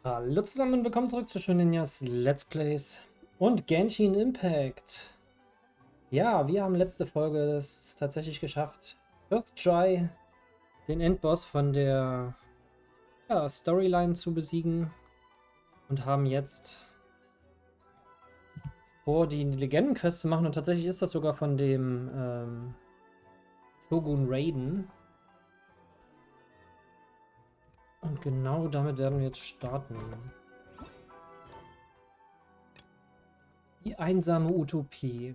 Hallo zusammen und willkommen zurück zu Ninjas Let's Plays und Genshin Impact. Ja, wir haben letzte Folge es tatsächlich geschafft. First Try, den Endboss von der Storyline zu besiegen und haben jetzt vor, die Legendenquest zu machen, und tatsächlich ist das sogar von dem Shogun Raiden. Und genau damit werden wir jetzt starten. Die einsame Utopie.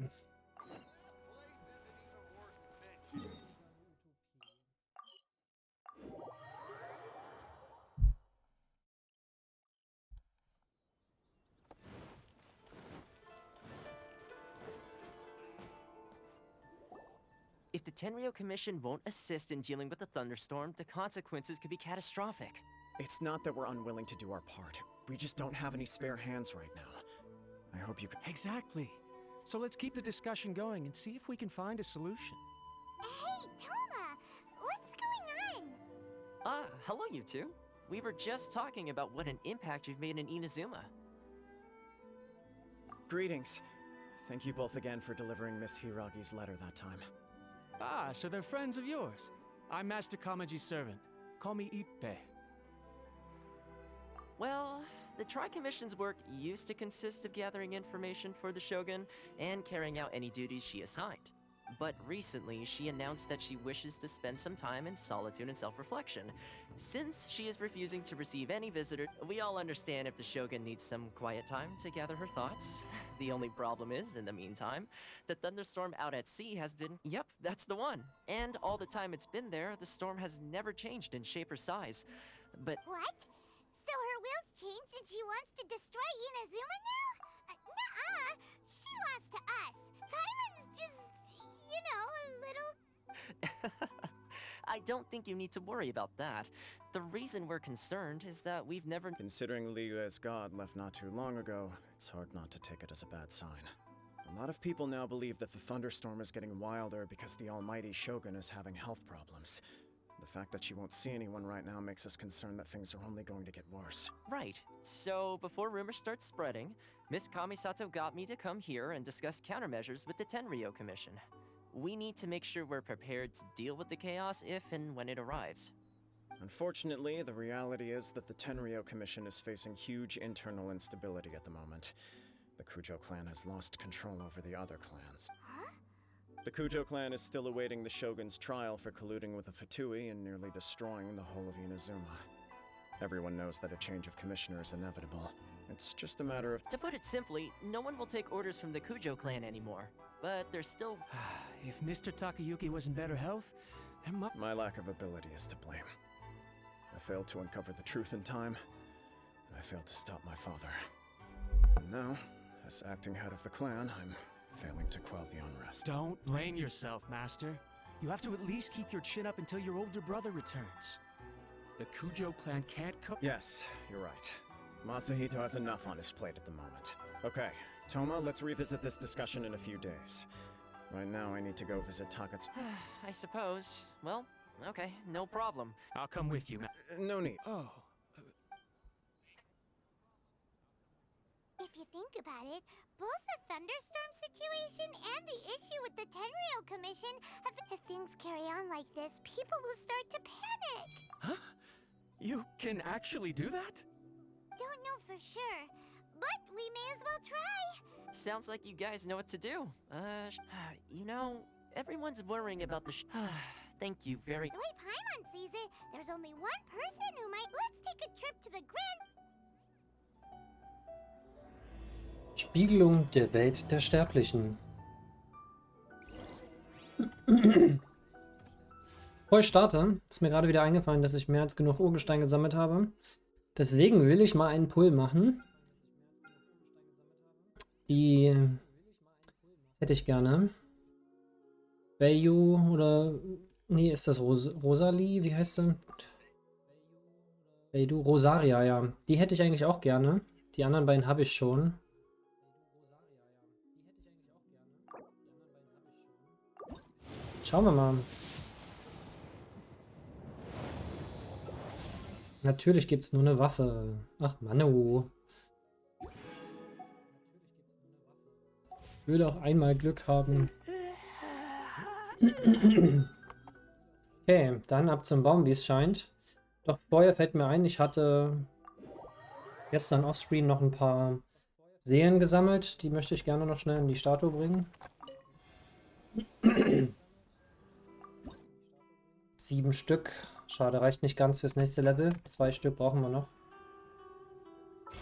If the Tenryo Commission won't assist in dealing with the thunderstorm, the consequences could be catastrophic. It's not that we're unwilling to do our part. We just don't have any spare hands right now. I hope you can— Exactly. So let's keep the discussion going and see if we can find a solution. Hey, Toma! What's going on? Hello you two. We were just talking about what an impact you've made in Inazuma. Greetings. Thank you both again for delivering Miss Hiragi's letter that time. Ah, so they're friends of yours. I'm Master Kamaji's servant. Call me Ippe. Well, the Tri-Commission's work used to consist of gathering information for the Shogun and carrying out any duties she assigned. But recently, she announced that she wishes to spend some time in solitude and self-reflection. Since she is refusing to receive any visitors, we all understand if the Shogun needs some quiet time to gather her thoughts. The only problem is, in the meantime, the thunderstorm out at sea has been— yep, that's the one. And all the time it's been there, the storm has never changed in shape or size. But— What? So her will's changed and she wants to destroy Inazuma now? Nuh-uh! She lost to us. Paimon's just, you know, a little... I don't think you need to worry about that. The reason we're concerned is that we've never— Considering Liyue's god left not too long ago, it's hard not to take it as a bad sign. A lot of people now believe that the thunderstorm is getting wilder because the almighty Shogun is having health problems. The fact that she won't see anyone right now makes us concerned that things are only going to get worse. Right. So, before rumors start spreading, Miss Kamisato got me to come here and discuss countermeasures with the Tenryo Commission. We need to make sure we're prepared to deal with the chaos if and when it arrives. Unfortunately, the reality is that the Tenryo Commission is facing huge internal instability at the moment. The Kujo clan has lost control over the other clans. Huh? The Kujo clan is still awaiting the Shogun's trial for colluding with the Fatui and nearly destroying the whole of Inazuma. Everyone knows that a change of commissioner is inevitable. It's just a matter of— To put it simply, no one will take orders from the Kujo clan anymore. But there's still— If Mr. Takayuki was in better health, there might— My lack of ability is to blame. I failed to uncover the truth in time, and I failed to stop my father. And now, as acting head of the clan, I'm failing to quell the unrest. Don't blame yourself, Master. You have to at least keep your chin up until your older brother returns. The Kujo clan can't Yes, you're right. Masahito has enough on his plate at the moment. Okay, Toma, let's revisit this discussion in a few days. Right now, I need to go visit Takatsu. I suppose. Well, okay, no problem. I'll come with you, No need. Oh. If you think about it, both the thunderstorm situation and the issue with the Tenryo Commission have... If things carry on like this, people will start to panic. Huh? You can actually do that? Don't know for sure, but we may as well try. Sounds like you guys know what to do. You know, everyone's worrying about the Thank you very— The way Paimon sees it, there's only one person who might... Let's take a trip to the Grand... Spiegelung der Welt der Sterblichen. Bevor ich starte, ist mir gerade wieder eingefallen, dass ich mehr als genug Urgestein gesammelt habe. Deswegen will ich mal einen Pull machen. Die hätte ich gerne. Bayu oder... Nee, ist das Rosalie? Wie heißt sie? Bayu? Rosaria, ja. Die hätte ich eigentlich auch gerne. Die anderen beiden habe ich schon. Schauen wir mal. Natürlich gibt es nur eine Waffe. Ach, Manu. Ich würde auch einmal Glück haben. Okay, dann ab zum Baum, wie es scheint. Doch vorher fällt mir ein, ich hatte gestern offscreen noch ein paar Seelen gesammelt. Die möchte ich gerne noch schnell in die Statue bringen. 7 Stück. Schade, reicht nicht ganz fürs nächste Level. 2 Stück brauchen wir noch.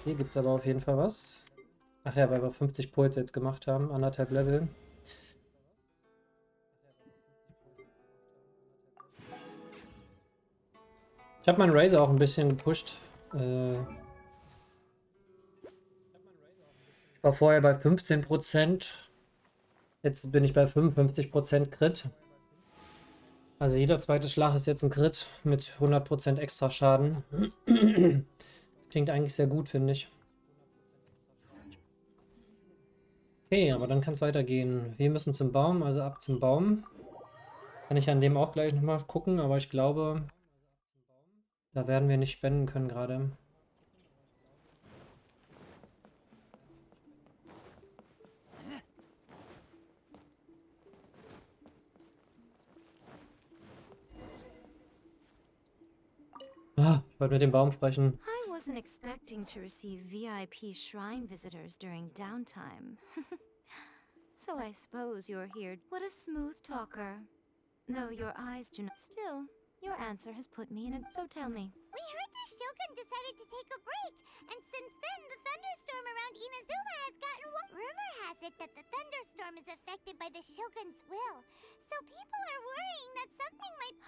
Hier gibt es aber auf jeden Fall was. Ach ja, weil wir 50 Puls jetzt gemacht haben. 1,5 Level. Ich habe meinen Razer auch ein bisschen gepusht. Ich war vorher bei 15%. Jetzt bin ich bei 55% Crit. Also jeder zweite Schlag ist jetzt ein Crit mit 100% extra Schaden. Das klingt eigentlich sehr gut, finde ich. Okay, aber dann kann es weitergehen. Wir müssen zum Baum, also ab zum Baum. Kann ich an dem auch gleich nochmal gucken, aber ich glaube, da werden wir nicht spenden können gerade. Ah, ich wollte mit dem Baum sprechen. I wasn't expecting to receive VIP shrine visitors during downtime. So I suppose you're here. What a smooth talker. Though your eyes do not. Still, your answer has put me in a. So tell me. We heard the Shogun decided to take a break, and since then the thunderstorm around Inazuma has gotten Rumor has it that the thunderstorm is affected by the Shogun's will, so people are worrying that something might.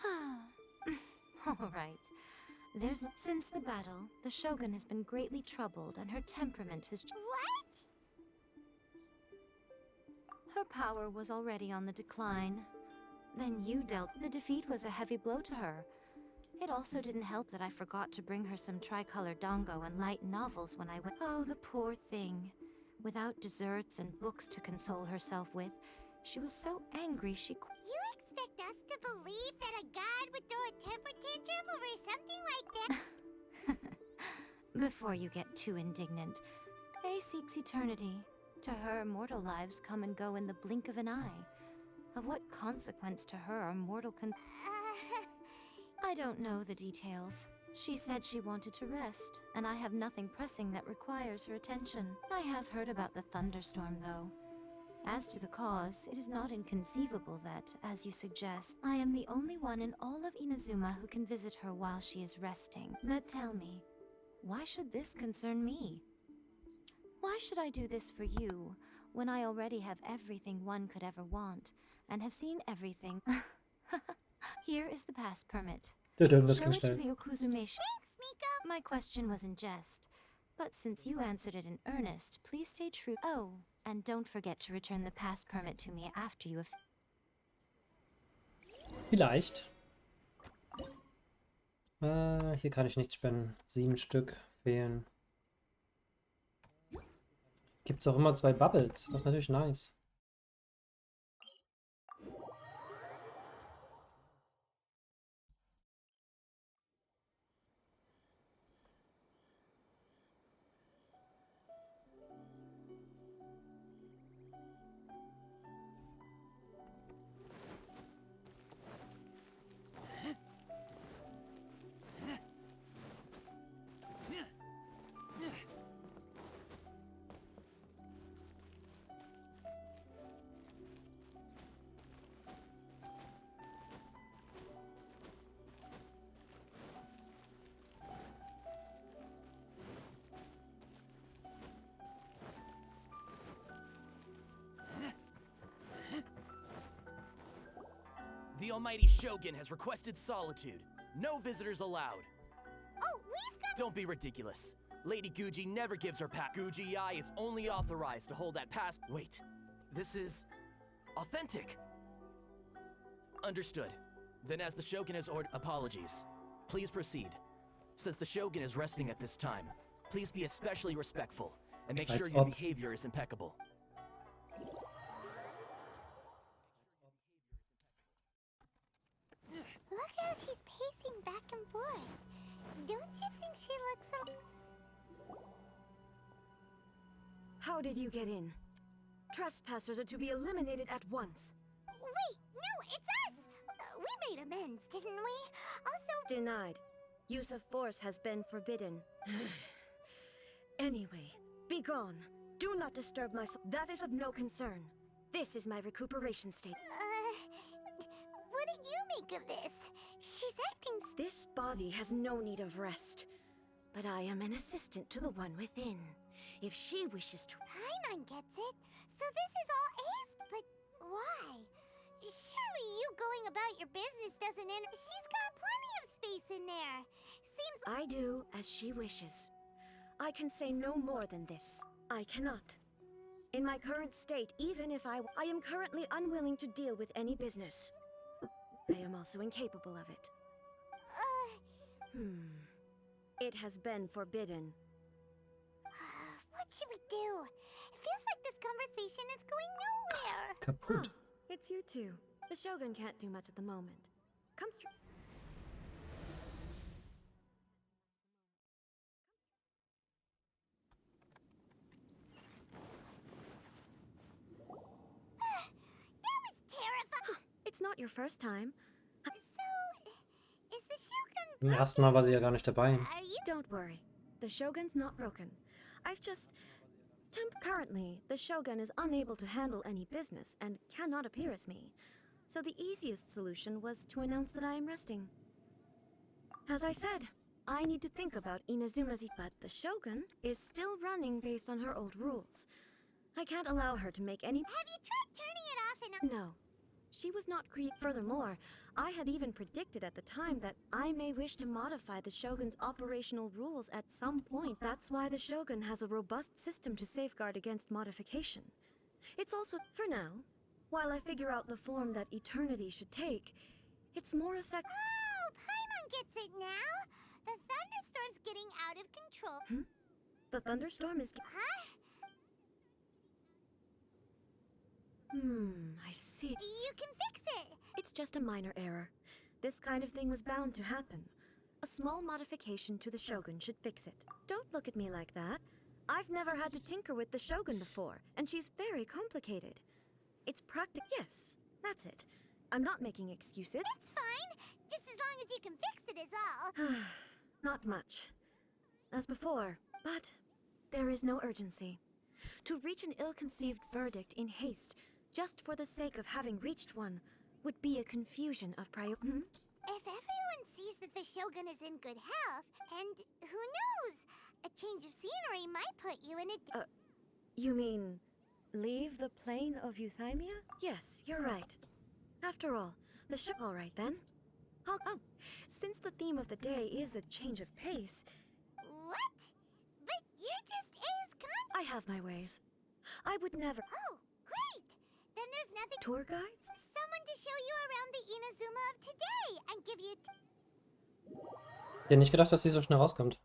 All right. Since the battle, the Shogun has been greatly troubled and her temperament has. What? Her power was already on the decline. Then you dealt. The defeat was a heavy blow to her. It also didn't help that I forgot to bring her some tricolor dango and light novels when I went. Oh, the poor thing. Without desserts and books to console herself with, she was so angry she. You expect us to believe that a god would throw a temper tantrum over something like that? Before you get too indignant, Kay seeks eternity. To her, mortal lives come and go in the blink of an eye. Of what consequence to her are mortal I don't know the details. She said she wanted to rest, and I have nothing pressing that requires her attention. I have heard about the thunderstorm, though. As to the cause, it is not inconceivable that, as you suggest, I am the only one in all of Inazuma who can visit her while she is resting. But tell me, why should this concern me? Why should I do this for you, when I already have everything one could ever want, and have seen everything? Here is the pass permit. Das Show ging it to schnell. the Okuzume. Thanks, Miko. My question was in jest, but since you answered it in earnest, please stay true. Oh, and don't forget to return the pass permit to me after you have. Vielleicht. Hier kann ich nichts spenden. 7 Stück fehlen. Gibt es auch immer 2 Bubbles. Das ist natürlich nice. The almighty Shogun has requested solitude. No visitors allowed. Oh, we've got. Don't be ridiculous. Lady Guji never gives her pass. Guji I is only authorized to hold that pass. Wait, this is authentic. Understood. Then as the Shogun has ordered, apologies. Please proceed. Since the Shogun is resting at this time, please be especially respectful and make sure Lights your up. behavior is impeccable. Look how she's pacing back and forth. Don't you think she looks How did you get in? Trespassers are to be eliminated at once. Wait, no, it's us! We made amends, didn't we? Also, Denied. Use of force has been forbidden. Anyway, be gone. Do not disturb my soul. That is of no concern. This is my recuperation state. what do you make of this? She's acting This body has no need of rest. But I am an assistant to the one within. If she wishes to... Paimon gets it. So this is all Ace, but why? Surely you going about your business doesn't She's got plenty of space in there. Seems I do as she wishes. I can say no more than this. I cannot. In my current state, even if I am currently unwilling to deal with any business. I am also incapable of it. It has been forbidden. What should we do? It feels like this conversation is going nowhere. Kaputt. It's you two. The Shogun can't do much at the moment. Come straight. That was terrifying. It's not your first time. So, is the Shogun Beim ersten Mal war sie ja gar nicht dabei. Are you? Don't worry. The Shogun's not broken. I've just... Currently, the Shogun is unable to handle any business and cannot appear as me. So the easiest solution was to announce that I am resting. As I said, I need to think about Inazuma's... But the Shogun is still running based on her old rules. I can't allow her to make any... Have you tried turning it off and... No. She was not Furthermore, I had even predicted at the time that I may wish to modify the Shogun's operational rules at some point. That's why the Shogun has a robust system to safeguard against modification. It's also, for now, while I figure out the form that eternity should take, it's more effective. Oh, Paimon gets it now. The thunderstorm's getting out of control. The thunderstorm is... Huh? I see. You can fix it. It's just a minor error. This kind of thing was bound to happen. A small modification to the Shogun should fix it. Don't look at me like that. I've never had to tinker with the Shogun before, and she's very complicated. It's Yes, that's it. I'm not making excuses. It's fine. Just as long as you can fix it is all. Not much. As before, but there is no urgency. To reach an ill-conceived verdict in haste, just for the sake of having reached one, would be a confusion of If everyone sees that the Shogun is in good health, and who knows, a change of scenery might put you in a... You mean, leave the plane of euthymia? Yes, you're right. After all, all right then. Since the theme of the day is a change of pace... What? But you're just A's I have my ways. I would never... Oh, great! Then there's nothing... Tour guides? Someone to show you around the Inazuma of today and give you... Ich hätte nicht gedacht, dass sie so schnell rauskommt.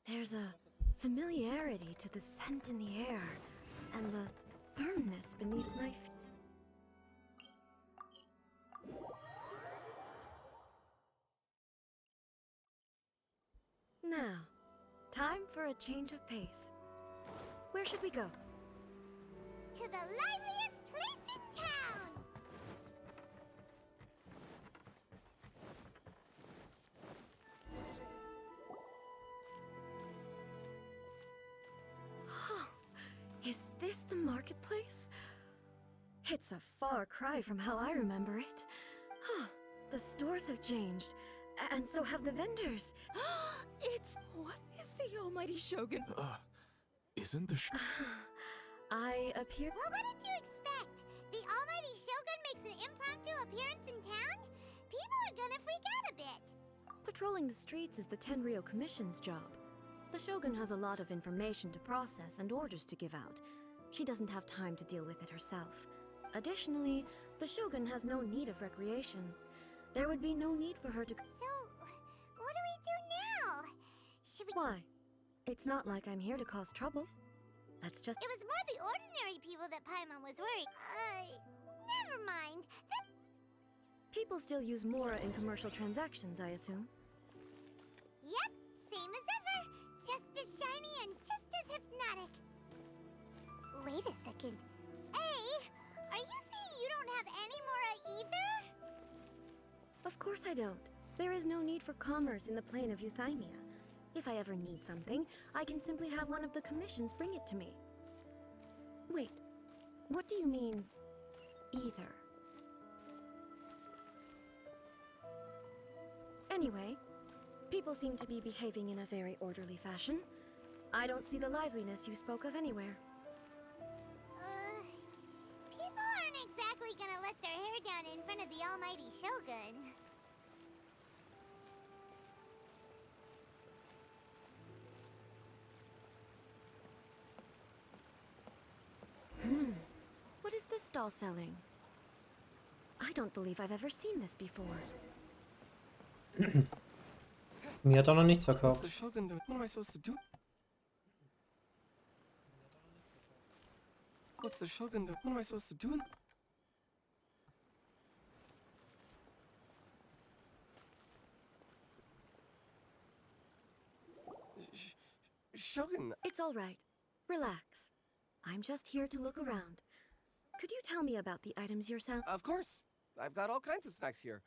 There's a familiarity to the scent in the air, and the firmness beneath my feet. Now, time for a change of pace. Where should we go? To the liveliest place in town! Is this the marketplace? It's a far cry from how I remember it. The stores have changed, and so have the vendors. What is the almighty Shogun? Isn't the I appear... Well, what did you expect? The almighty Shogun makes an impromptu appearance in town? People are gonna freak out a bit. Patrolling the streets is the Tenryou Commission's job. The Shogun has a lot of information to process and orders to give out. She doesn't have time to deal with it herself. Additionally, the Shogun has no need of recreation. There would be no need for her to... So, what do we do now? Should we... Why? It's not like I'm here to cause trouble. That's just... It was more the ordinary people that Paimon was worried. Never mind. People still use Mora in commercial transactions, I assume. Yep, same as ever. Just as shiny and just as hypnotic. Wait a second. Hey, are you saying you don't have any Mora either? Of course I don't. There is no need for commerce in the plane of Euthymia. If I ever need something, I can simply have one of the commissions bring it to me. Wait, what do you mean, either? Anyway, people seem to be behaving in a very orderly fashion. I don't see the liveliness you spoke of anywhere. People aren't exactly gonna let their hair down in front of the almighty Shogun. What is this stall selling? I don't believe I've ever seen this before. Mir hat er noch nichts What's verkauft. the Shogun doing? What am I supposed to do? What's the Shogun doing? What am I supposed to do? Shogun, It's all right. Relax. I'm just here to look around. Could you tell me about the items you're selling? of course. I've got all kinds of snacks here.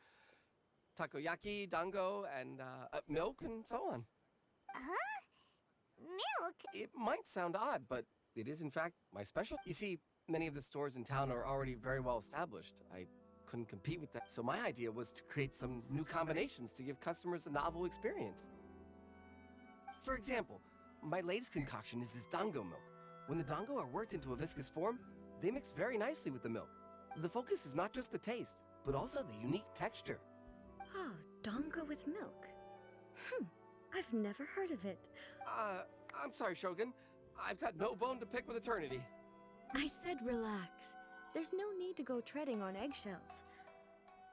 Takoyaki, dango, and milk, and so on. Huh? Milk? It might sound odd, but it is in fact my special. You see, many of the stores in town are already very well established. I couldn't compete with that, so my idea was to create some new combinations to give customers a novel experience. For example, my latest concoction is this dango milk. When the dango are worked into a viscous form, they mix very nicely with the milk. The focus is not just the taste, but also the unique texture. Oh, dango with milk. I've never heard of it. I'm sorry, Shogun. I've got no bone to pick with eternity. I said relax. There's no need to go treading on eggshells.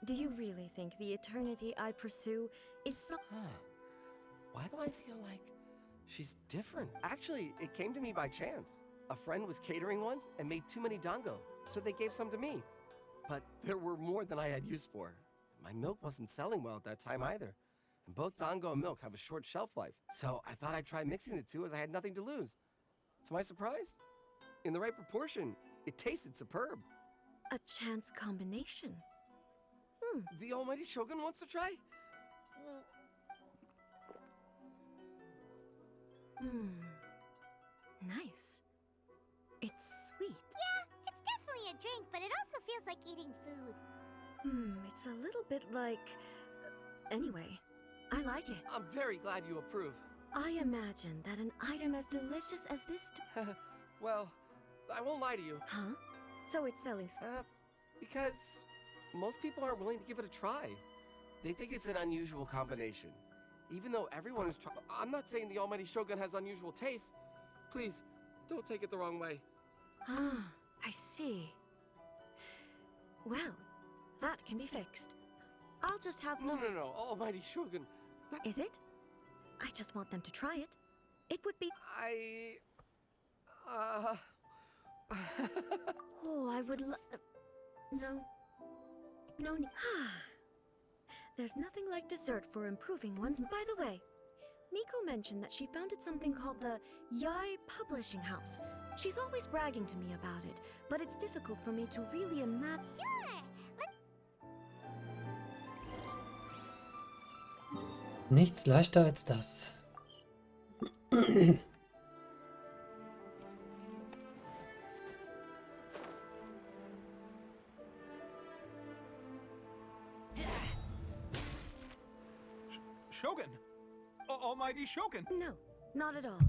Do you really think the eternity I pursue is so— Why do I feel like she's different? Actually, it came to me by chance. A friend was catering once and made too many dango, so they gave some to me. But there were more than I had use for. My milk wasn't selling well at that time either. And both dango and milk have a short shelf life, so I thought I'd try mixing the two as I had nothing to lose. To my surprise, in the right proportion, it tasted superb. a chance combination? The almighty Shogun wants to try? Nice. It's sweet. Yeah, it's definitely a drink, but it also feels like eating food. It's a little bit like— Anyway, I like it. I'm very glad you approve. I imagine that an item as delicious as this— Well, I won't lie to you. Huh? So it's selling— Because most people aren't willing to give it a try. They think it's an unusual combination. Even though everyone who's tried— I'm not saying the almighty Shogun has unusual tastes. Please, don't take it the wrong way. I see. Well, that can be fixed. I'll just have— No, almighty Shogun. Is it? I just want them to try it. It would be— Oh, I would No. No need. There's nothing like dessert for improving one's— By the way, Miko mentioned that she founded something called the Yai Publishing House. She's always bragging to me about it, but it's difficult for me to really imagine— Sure. Nichts leichter als das. Shogun! Almighty Shogun! No, not at all.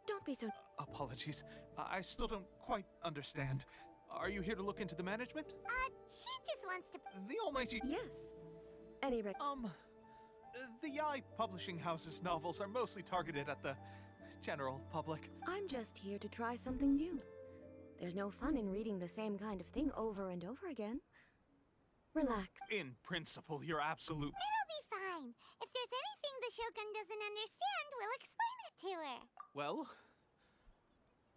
Don't be so— Apologies. I still don't quite understand. Are you here to look into the management? She just wants to— The Almighty— Yes. Any The Yai Publishing House's novels are mostly targeted at the general public. I'm just here to try something new. There's no fun in reading the same kind of thing over and over again. Relax. In principle, you're absolute— It'll be fine. If there's anything the Shogun doesn't understand, we'll explain it to her. Well,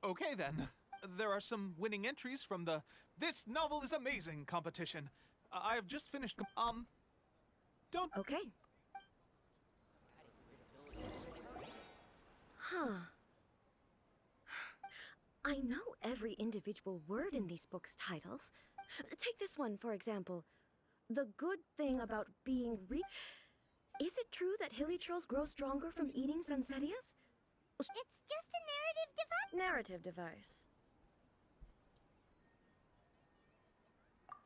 okay then. There are some winning entries from the This Novel is Amazing competition. I have just finished. Don't. Okay. Huh. I know every individual word in these books' titles. Take this one, for example. The good thing about being Is it true that hilly churls grow stronger from eating Sansetias? It's just a narrative device. Narrative device.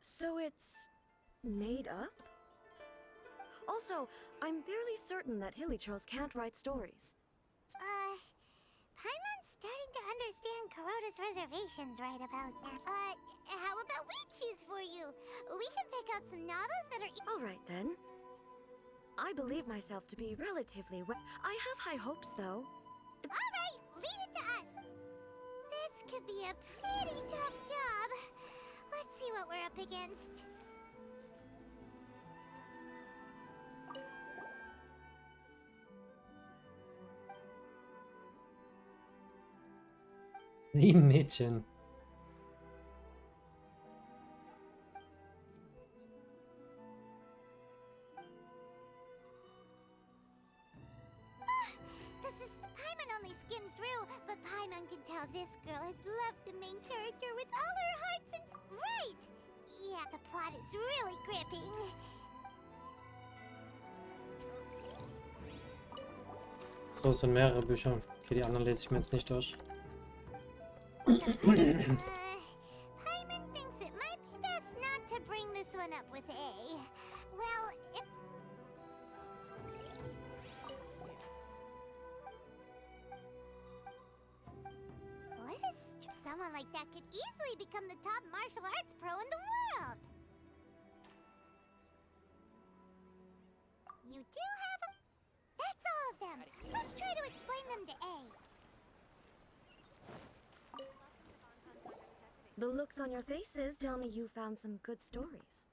So it's made up? Also, I'm fairly certain that hilly churls can't write stories. Paimon's starting to understand Kuroda's reservations right about now. How about we choose for you? We can pick out some novels that are... All right, then. I believe myself to be relatively well. I have high hopes, though. All right, leave it to us. This could be a pretty tough job. Let's see what we're up against. Sieben Mädchen. This is... Paimon only skimmed through, but Paimon can tell this girl has loved the main character with all her heart since... Right! Yeah, the plot is really gripping. So, es sind mehrere Bücher. Okay, die anderen lese ich mir jetzt nicht durch. Paimon thinks it might be best not to bring this one up with A. Well, if... What is... Someone like that could easily become the top martial arts pro in the world. You do have a... That's all of them. Let's try to explain them to A. The looks on your faces tell me you found some good stories.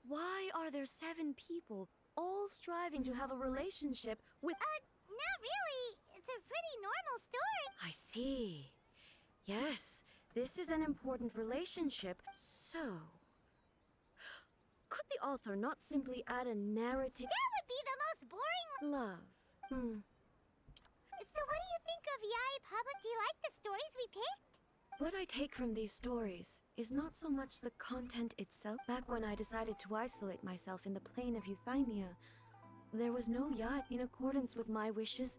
Why are there 7 people all striving to have a relationship with... Not really. It's a pretty normal story. I see. Yes, this is an important relationship. So... Could the author not simply add a narrative... That would be the most boring... Love. So what do you think of Yae Public? Do you like the stories we picked? What I take from these stories is not so much the content itself. Back when I decided to isolate myself in the plane of Euthymia, there was no yacht. In accordance with my wishes,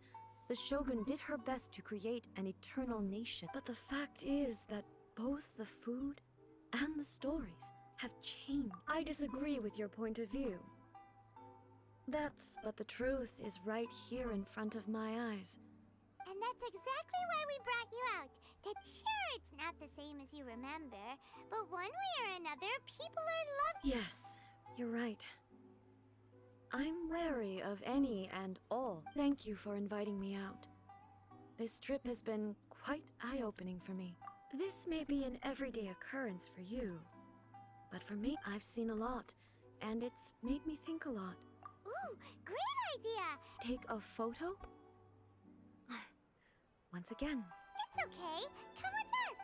the Shogun did her best to create an eternal nation. But the fact is that both the food and the stories have changed. I disagree with your point of view. But the truth is right here in front of my eyes. And that's exactly why we brought you out. Sure, it's not the same as you remember, but one way or another, people are loving... Yes, you're right. I'm wary of any and all. Thank you for inviting me out. This trip has been quite eye-opening for me. This may be an everyday occurrence for you, but for me, I've seen a lot, and it's made me think a lot. Ooh, great idea! Take a photo? Once again. It's okay. Come with us.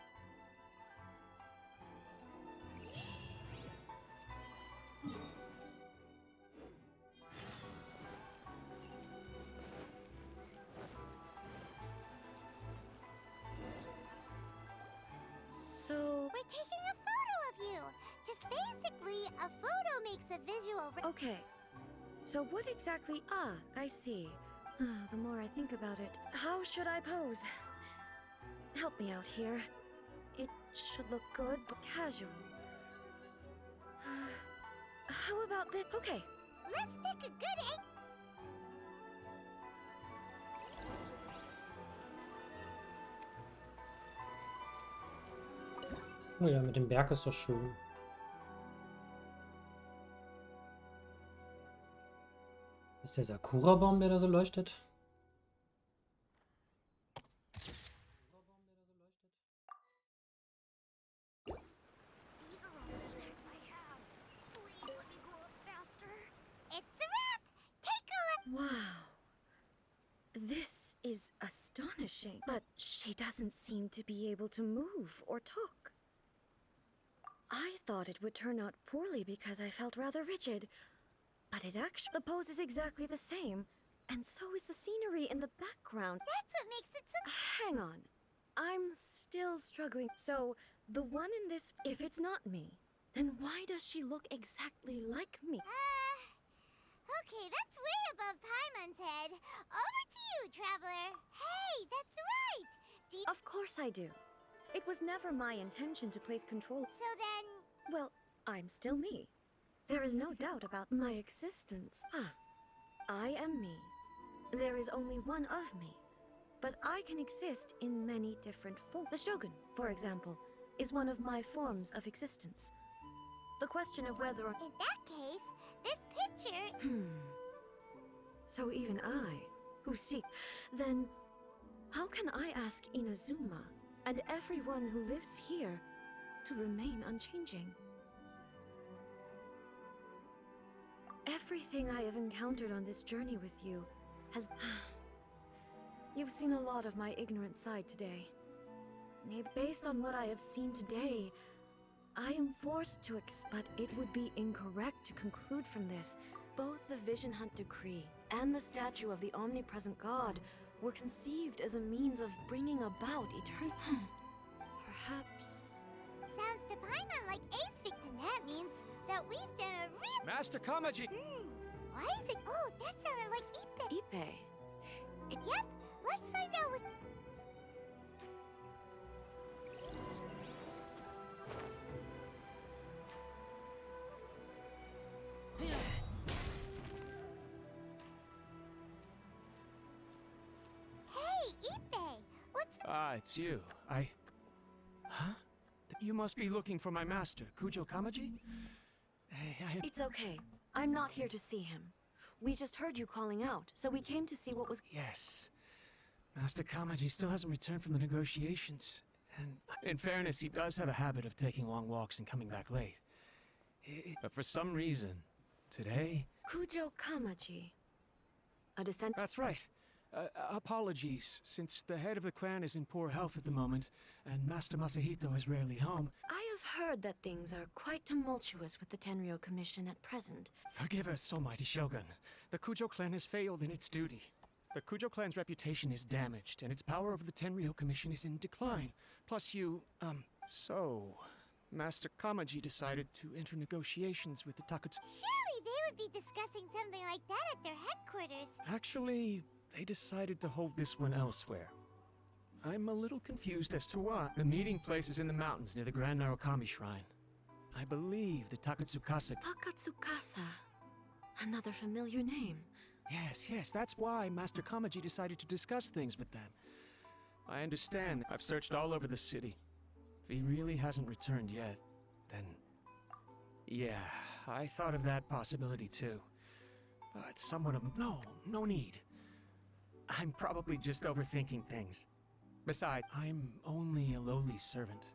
So... We're taking a photo of you. Just basically, a photo makes a visual... Okay. So what exactly... Ah, I see. The more I think about it, how should I pose? Help me out here. It should look good, but casual. How about this? Okay. Let's pick a good angle. Oh ja, mit dem Berg ist doch schön. Ist der Sakura-Baum, der da so leuchtet? These are all the snacks I have. Please let me grow up faster. It's a wrap. Take a look. Wow. This is astonishing, but He doesn't seem to be able to move or talk. I thought it would turn out poorly because I felt rather rigid, but it actually... The pose is exactly the same, and so is the scenery in the background. That's what makes it so... Hang on. I'm still struggling. So, the one in this... If it's not me, then why does she look exactly like me? Okay, that's way above Paimon's head. Over to you, Traveler. Hey, that's right! Of course I do. It was never my intention to place control. So then... Well, I'm still me. There is no doubt about my existence. I am me. There is only one of me. But I can exist in many different forms. The Shogun, for example, is one of my forms of existence. The question of whether or... In that case, this picture... So even I, who seek... Then, how can I ask Inazuma and everyone who lives here to remain unchanging? Everything I have encountered on this journey with you has... You've seen a lot of my ignorant side today. Maybe based on what I have seen today, I am forced to but it would be incorrect to conclude from this. Both the Vision Hunt Decree and the statue of the omnipresent God were conceived as a means of bringing about eternal... Perhaps... Sounds to Paimon like Ace, and that means that we've done a real... Master Kamaji! Why is it... Oh, that sounded like Ipe. Ipe? Yep, let's find out what... Hey, Ipe! What's... Ah, it's you. Huh? You must be looking for my master, Kujo Kamaji? Hey, It's okay. I'm not here to see him. We just heard you calling out, so we came to see what was... Yes. Master Kamaji still hasn't returned from the negotiations. And in fairness, he does have a habit of taking long walks and coming back late. But for some reason, today... Kujo Kamaji. A descent... That's right. Apologies, since the head of the clan is in poor health at the moment, and Master Masahito is rarely home. I have heard that things are quite tumultuous with the Tenryo Commission at present. Forgive us, almighty Shogun. The Kujo clan has failed in its duty. The Kujo clan's reputation is damaged, and its power over the Tenryo Commission is in decline. Plus So, Master Kamaji decided to enter negotiations with the Takatsu... Surely they would be discussing something like that at their headquarters. Actually, they decided to hold this one elsewhere. I'm a little confused as to why. The meeting place is in the mountains near the Grand Narukami Shrine. I believe the Takatsukasa... Takatsukasa. Another familiar name. Yes, that's why Master Kamaji decided to discuss things with them. I understand. I've searched all over the city. If he really hasn't returned yet, then... Yeah, I thought of that possibility too. But someone of... No need. I'm probably just overthinking things. Besides, I'm only a lowly servant.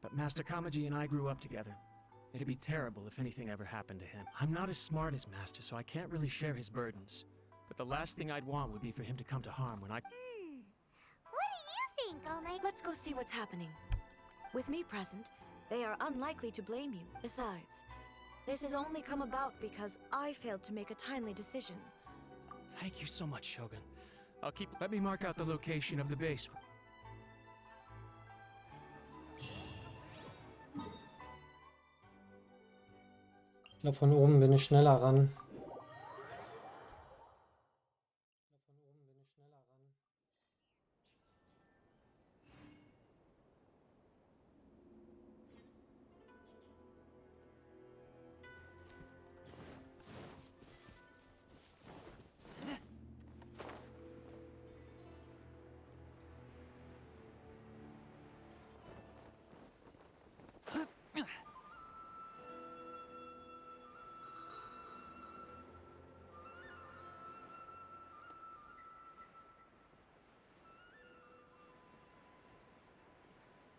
But Master Kamaji and I grew up together. It'd be terrible if anything ever happened to him. I'm not as smart as Master, so I can't really share his burdens. But the last thing I'd want would be for him to come to harm when I... What do you think, Almighty? Let's go see what's happening. With me present, they are unlikely to blame you. Besides, this has only come about because I failed to make a timely decision. Thank you so much, Shogun. Let me mark out the location of the base. Ich glaube, von oben bin ich schneller ran.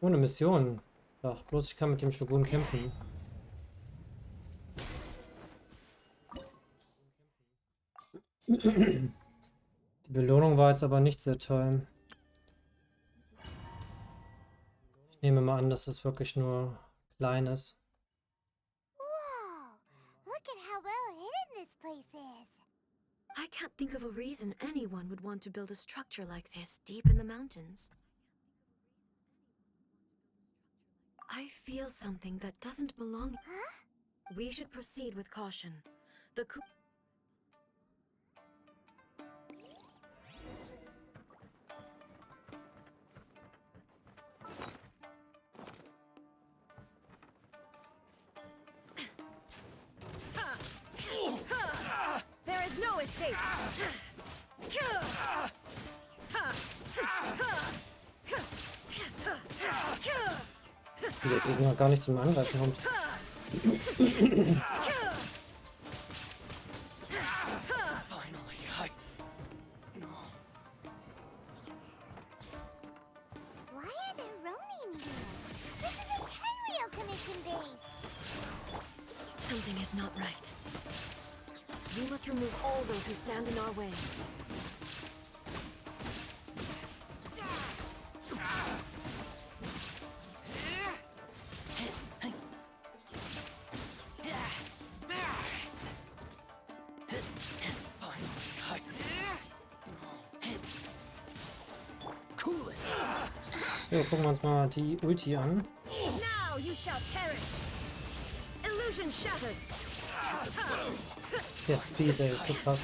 Ohne Mission. Ach, bloß ich kann mit dem Shogun kämpfen. Die Belohnung war jetzt aber nicht sehr toll. Ich nehme mal an, dass es wirklich nur klein ist. Whoa! Look at how well hidden this place is. I can't think of a reason anyone would want to build a structure like this deep in the mountains. I feel something that doesn't belong. Huh? We should proceed with caution. The There is no escape! Die der Gegner gar nicht zum Angreifen kommt. Why are there Ronin here? This is a Kenryo Commission base. something is not right. We must remove all those who stand in our way. So, gucken wir uns mal die Ulti an. Now you shall perish! Illusion shattered! Der Speed, ey, ist so krass.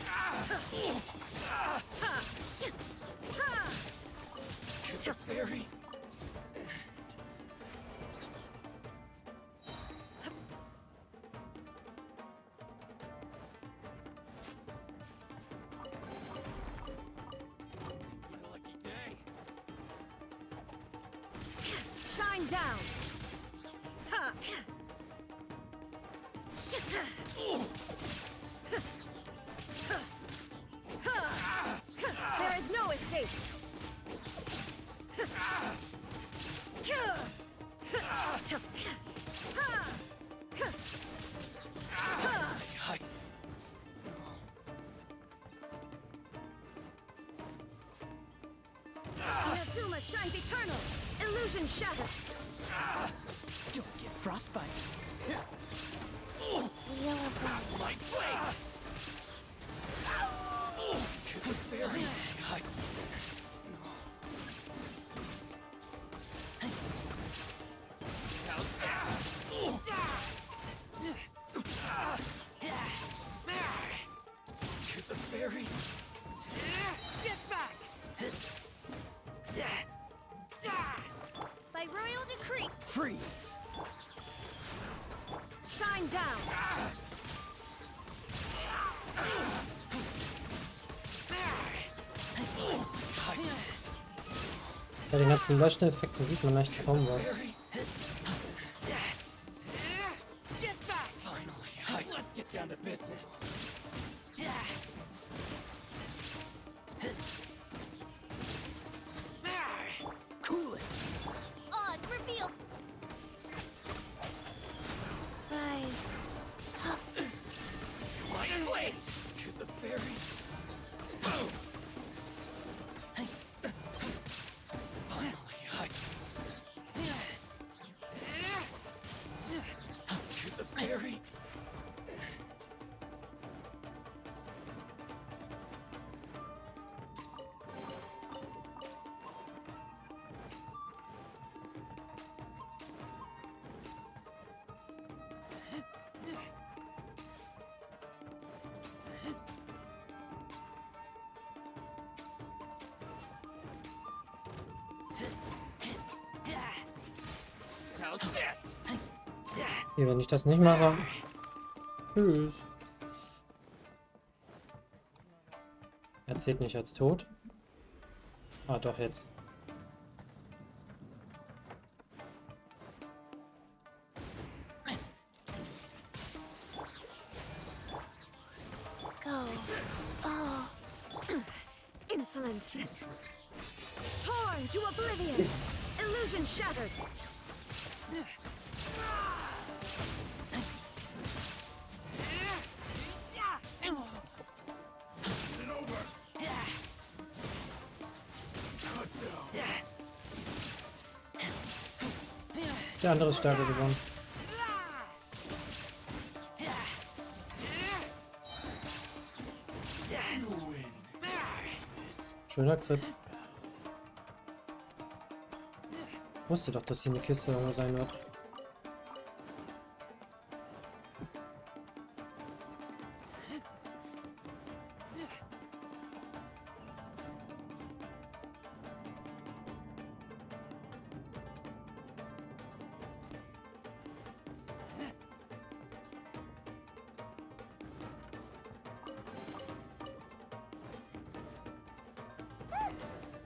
Shine down! Ha! There is no escape! Inazuma shines eternal! Illusion shattered! Don't get frostbite. Feel a breath. My blade! Very high. To the fairy. Get back! By royal decree! Freeze! Shine down! Bei den ganzen Leuchteneffekten sieht man echt kaum was. Get back! Finally, let's get down to business. Cool it. Oz, reveal! Rise. My blade! To the fairy. Finally, to the fairy. How's this? Hier, wenn ich das nicht mache. Tschüss. Er zählt nicht als tot. Ah, doch jetzt. Go. Oh. Insolent. Torn to oblivion! Illusion shattered! Der andere ist stärker geworden. Schöner Crit. Wusste doch, dass hier eine Kiste sein wird.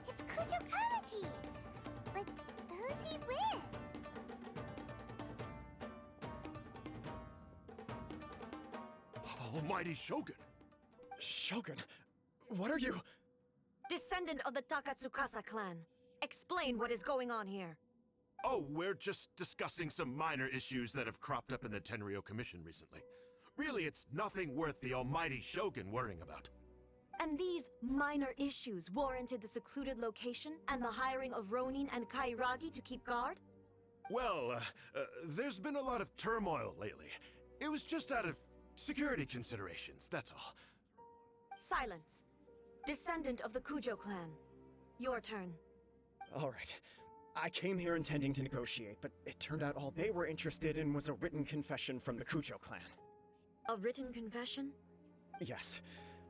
It's Kujo. But who's he with? Almighty Shogun! Shogun, what are you? Descendant of the Takatsukasa clan. Explain what is going on here. Oh, we're just discussing some minor issues that have cropped up in the Tenryou Commission recently. Really, it's nothing worth the almighty Shogun worrying about. And these minor issues warranted the secluded location and the hiring of Ronin and Kairagi to keep guard? Well, there's been a lot of turmoil lately. It was just out of security considerations, that's all. Silence. Descendant of the Kujo clan. Your turn. All right. I came here intending to negotiate, but it turned out all they were interested in was a written confession from the Kujo clan. A written confession? Yes.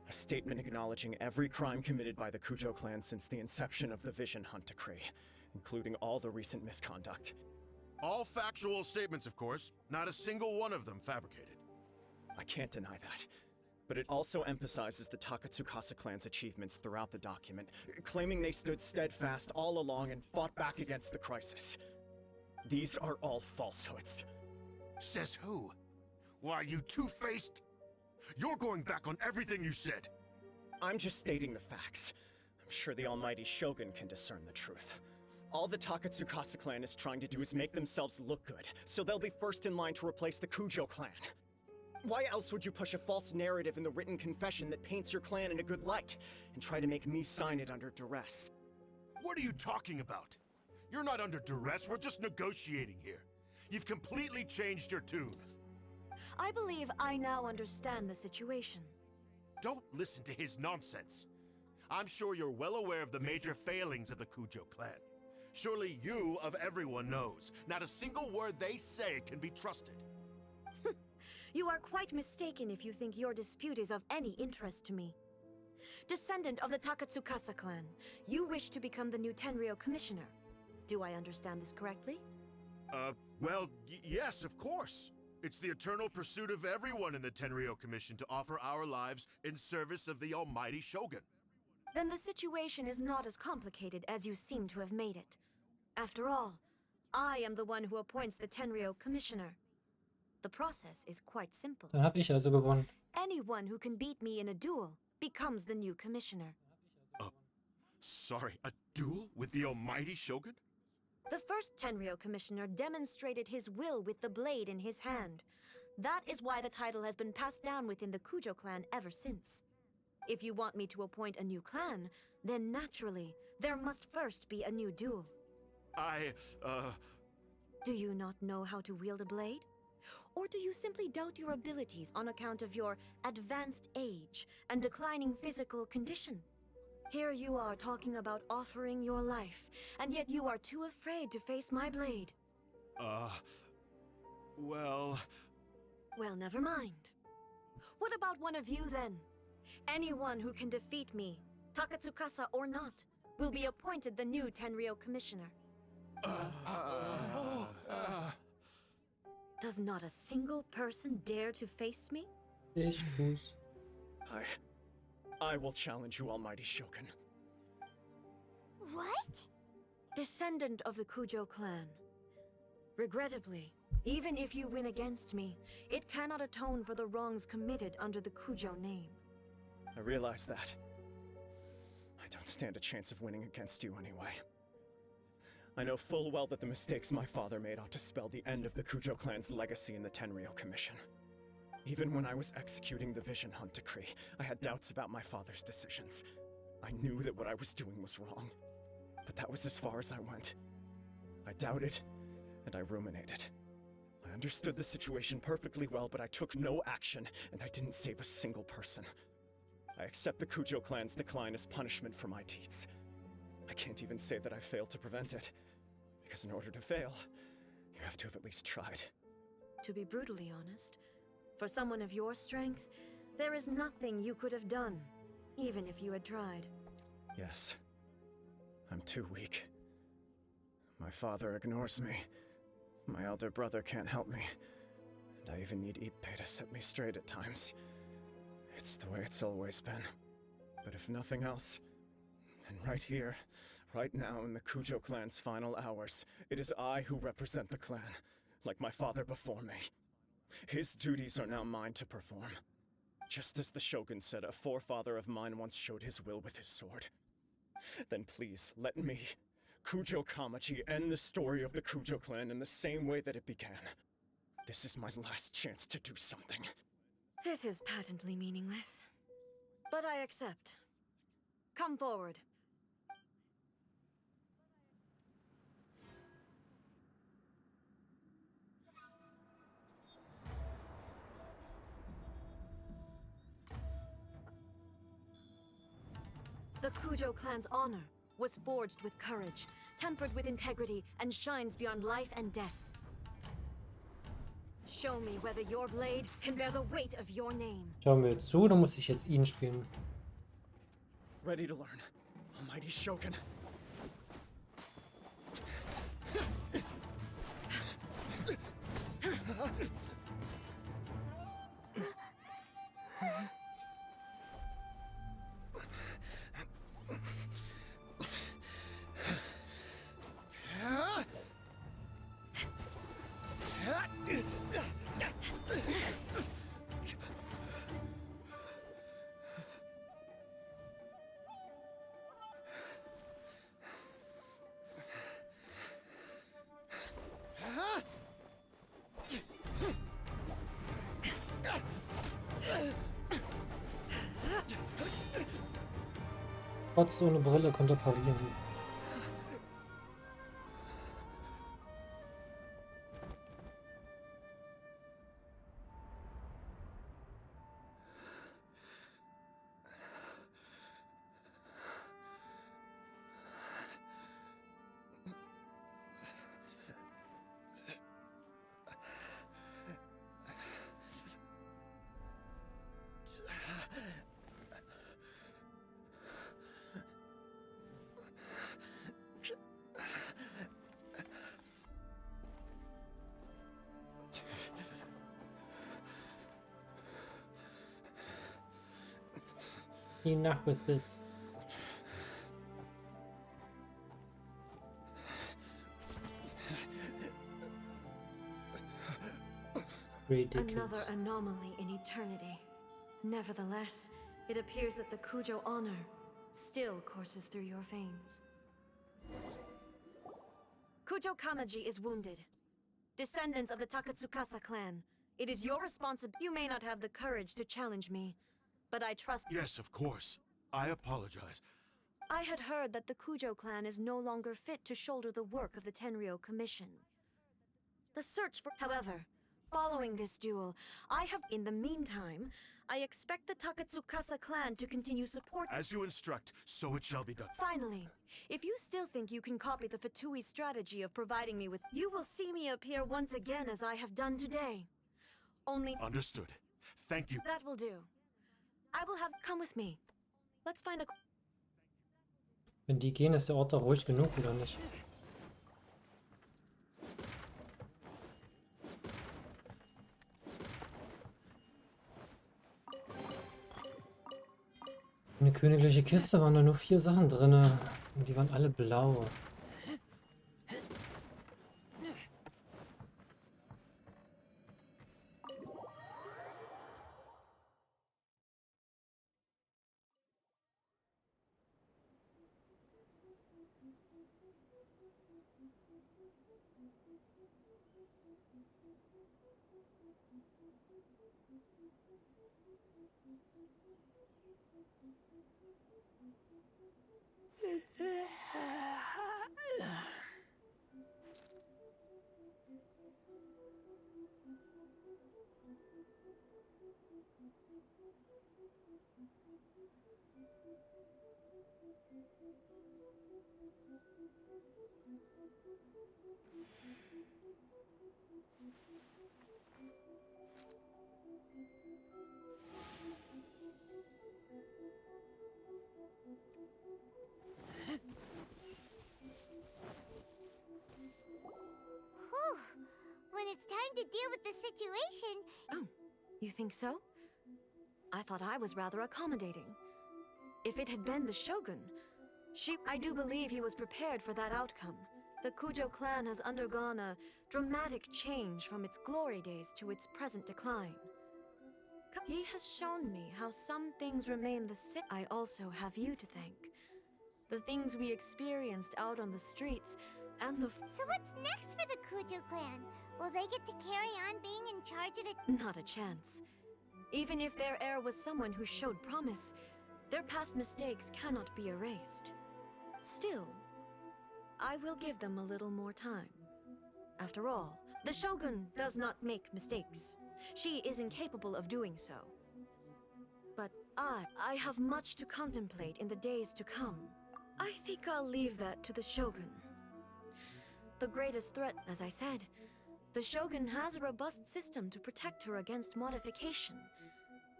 A statement acknowledging every crime committed by the Kujo clan since the inception of the Vision Hunt Decree, including all the recent misconduct. All factual statements, of course. Not a single one of them fabricated. I can't deny that. But it also emphasizes the Takatsukasa clan's achievements throughout the document, claiming they stood steadfast all along and fought back against the crisis. These are all falsehoods. Says who? Why, you two-faced... You're going back on everything you said. I'm just stating the facts. I'm sure the almighty Shogun can discern the truth. All the Takatsukasa clan is trying to do is make themselves look good, so they'll be first in line to replace the Kujo clan. Why else would you push a false narrative in the written confession that paints your clan in a good light, and try to make me sign it under duress? What are you talking about? You're not under duress, we're just negotiating here. You've completely changed your tune. I believe I now understand the situation. Don't listen to his nonsense. I'm sure you're well aware of the major failings of the Kujo clan. Surely you, of everyone, knows. Not a single word they say can be trusted. You are quite mistaken if you think your dispute is of any interest to me. Descendant of the Takatsukasa clan, you wish to become the new Tenryou commissioner. Do I understand this correctly? Well, yes, of course. It's the eternal pursuit of everyone in the Tenryou Commission to offer our lives in service of the almighty Shogun. Then the situation is not as complicated as you seem to have made it. After all, I am the one who appoints the Tenryou commissioner. The process is quite simple. Dann habe ich also gewonnen. Anyone who can beat me in a duel becomes the new commissioner. Sorry, a duel with the almighty Shogun? The first Tenryou commissioner demonstrated his will with the blade in his hand. That is why the title has been passed down within the Kujo clan ever since. If you want me to appoint a new clan, then naturally, there must first be a new duel. Do you not know how to wield a blade? Or do you simply doubt your abilities on account of your advanced age and declining physical condition? Here you are talking about offering your life, and yet you are too afraid to face my blade. Well... Well, never mind. What about one of you then? Anyone who can defeat me, Takatsukasa or not, will be appointed the new Tenryou commissioner. Does not a single person dare to face me? Ich tu's. I will challenge you, almighty Shogun. What? Descendant of the Kujo clan. Regrettably, even if you win against me, it cannot atone for the wrongs committed under the Kujo name. I realize that. I don't stand a chance of winning against you anyway. I know full well that the mistakes my father made ought to spell the end of the Kujo clan's legacy in the Tenryou Commission. Even when I was executing the Vision Hunt Decree, I had doubts about my father's decisions. I knew that what I was doing was wrong, but that was as far as I went. I doubted, and I ruminated. I understood the situation perfectly well, but I took no action, and I didn't save a single person. I accept the Kujo clan's decline as punishment for my deeds. I can't even say that I failed to prevent it, because in order to fail, you have to have at least tried. To be brutally honest, for someone of your strength, there is nothing you could have done, even if you had tried. Yes. I'm too weak. My father ignores me. My elder brother can't help me. And I even need Ippei to set me straight at times. It's the way it's always been. But if nothing else, then right here, right now in the Kujo clan's final hours, it is I who represent the clan, like my father before me. His duties are now mine to perform. Just as the Shogun said, a forefather of mine once showed his will with his sword. Then please, let me, Kujo Kamaji, end the story of the Kujo clan in the same way that it began. This is my last chance to do something. This is patently meaningless. But I accept. Come forward. The Kujo clan's honor was forged with courage, tempered with integrity, and shines beyond life and death. Show me whether your blade can bear the weight of your name. Schauen wir jetzt zu, oder muss ich jetzt ihn spielen? Ready to learn. Almighty Shogun. Trotz ohne Brille konnte parieren. Enough with this. Ridiculous. Another anomaly in eternity. Nevertheless, it appears that the Kujo honor still courses through your veins. Kujo Kamaji is wounded. Descendants of the Takatsukasa clan, it is your responsibility. You may not have the courage to challenge me, but I trust— Yes, of course. I apologize. I had heard that the Kujo clan is no longer fit to shoulder the work of the Tenryo Commission. The search for— However, following this duel, I have— In the meantime, I expect the Takatsukasa clan to continue support— As you instruct, so it shall be done. Finally, if you still think you can copy the Fatui strategy of providing me with— You will see me appear once again as I have done today. Only— Understood. Thank you. That will do. I will have— Come with me. Let's find a— Wenn die gehen, ist der Ort doch ruhig genug, oder nicht? Eine königliche Kiste waren da nur 4 Sachen drin. Und die waren alle blau. Whew. When it's time to deal with the situation... Oh, you think so? I thought I was rather accommodating. If it had been the Shogun, I do believe he was prepared for that outcome. The Kujo clan has undergone a dramatic change from its glory days to its present decline. He has shown me how some things remain the same. I also have you to thank. The things we experienced out on the streets, and the... So what's next for the Kujo clan? Will they get to carry on being in charge of the... Not a chance. Even if their heir was someone who showed promise, their past mistakes cannot be erased. Still, I will give them a little more time. After all, the Shogun does not make mistakes. She is incapable of doing so. But I have much to contemplate in the days to come. I think I'll leave that to the Shogun. The greatest threat, as I said, the Shogun has a robust system to protect her against modification.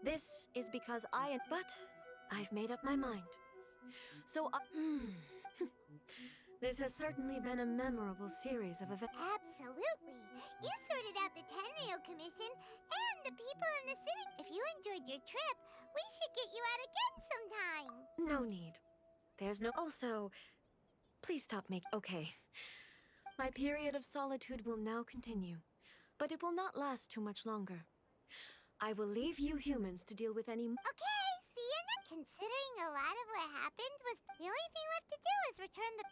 This is because but I've made up my mind. So this has certainly been a memorable series of events. Absolutely. You sorted out the Tenryo Commission and the people in the city. If you enjoyed your trip, we should get you out again sometime. No need. There's no... Also, please stop Okay. My period of solitude will now continue, but it will not last too much longer. I will leave you humans to deal with any... Okay, see you next. Considering a lot of what happened was... The only thing left to do is return the...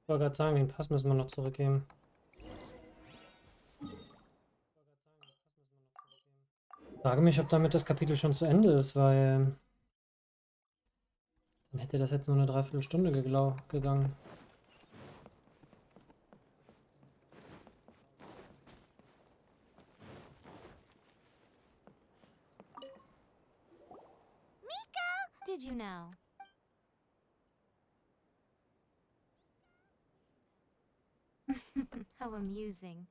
Ich wollte gerade sagen, den Pass müssen wir noch zurückgeben. Ich frage mich, ob damit das Kapitel schon zu Ende ist, weil dann hätte das jetzt nur eine Dreiviertelstunde gegangen. Did you now? How amusing.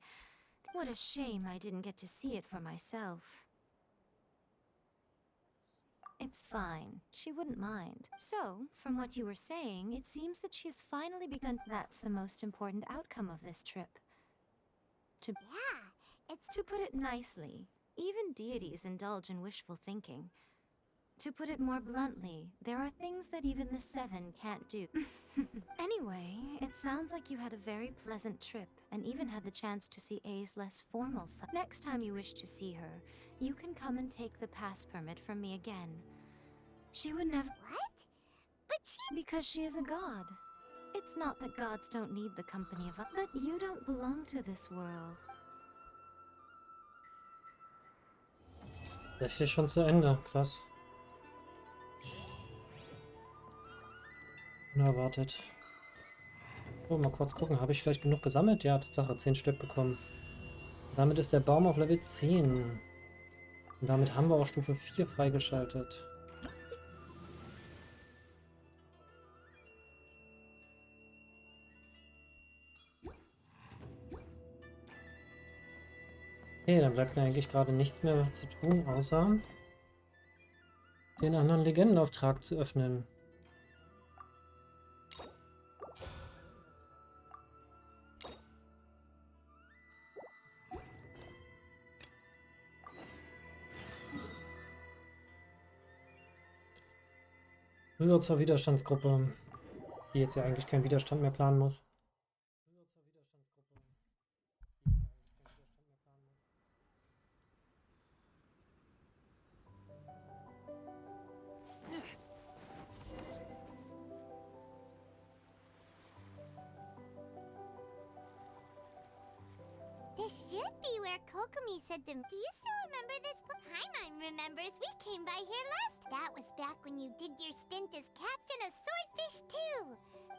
What a shame I didn't get to see it for myself. It's fine. She wouldn't mind. So, from what you were saying, it seems that she's finally begun. That's the most important outcome of this trip. To put it nicely, even deities indulge in wishful thinking. To put it more bluntly, there are things that even the Seven can't do. Anyway, it sounds like you had a very pleasant trip, and even had the chance to see A's less formal side. Next time you wish to see her, you can come and take the pass permit from me again. She would never— What? But she— Because she is a god. It's not that gods don't need the company of others, but you don't belong to this world. Ist tatsächlich schon zu Ende, krass. Unerwartet. So, mal kurz gucken, habe ich vielleicht genug gesammelt? Ja, Tatsache, 10 Stück bekommen. Damit ist der Baum auf Level 10. Und damit haben wir auch Stufe 4 freigeschaltet. Okay, dann bleibt mir eigentlich gerade nichts mehr zu tun, außer den anderen Legendenauftrag zu öffnen. Rüber zur Widerstandsgruppe, die jetzt ja eigentlich keinen Widerstand mehr planen muss. This should be where Kokomi said to... Do you still remember this? Paimon remembers. We came by here last. That was back when you did your stint as captain of Swordfish too.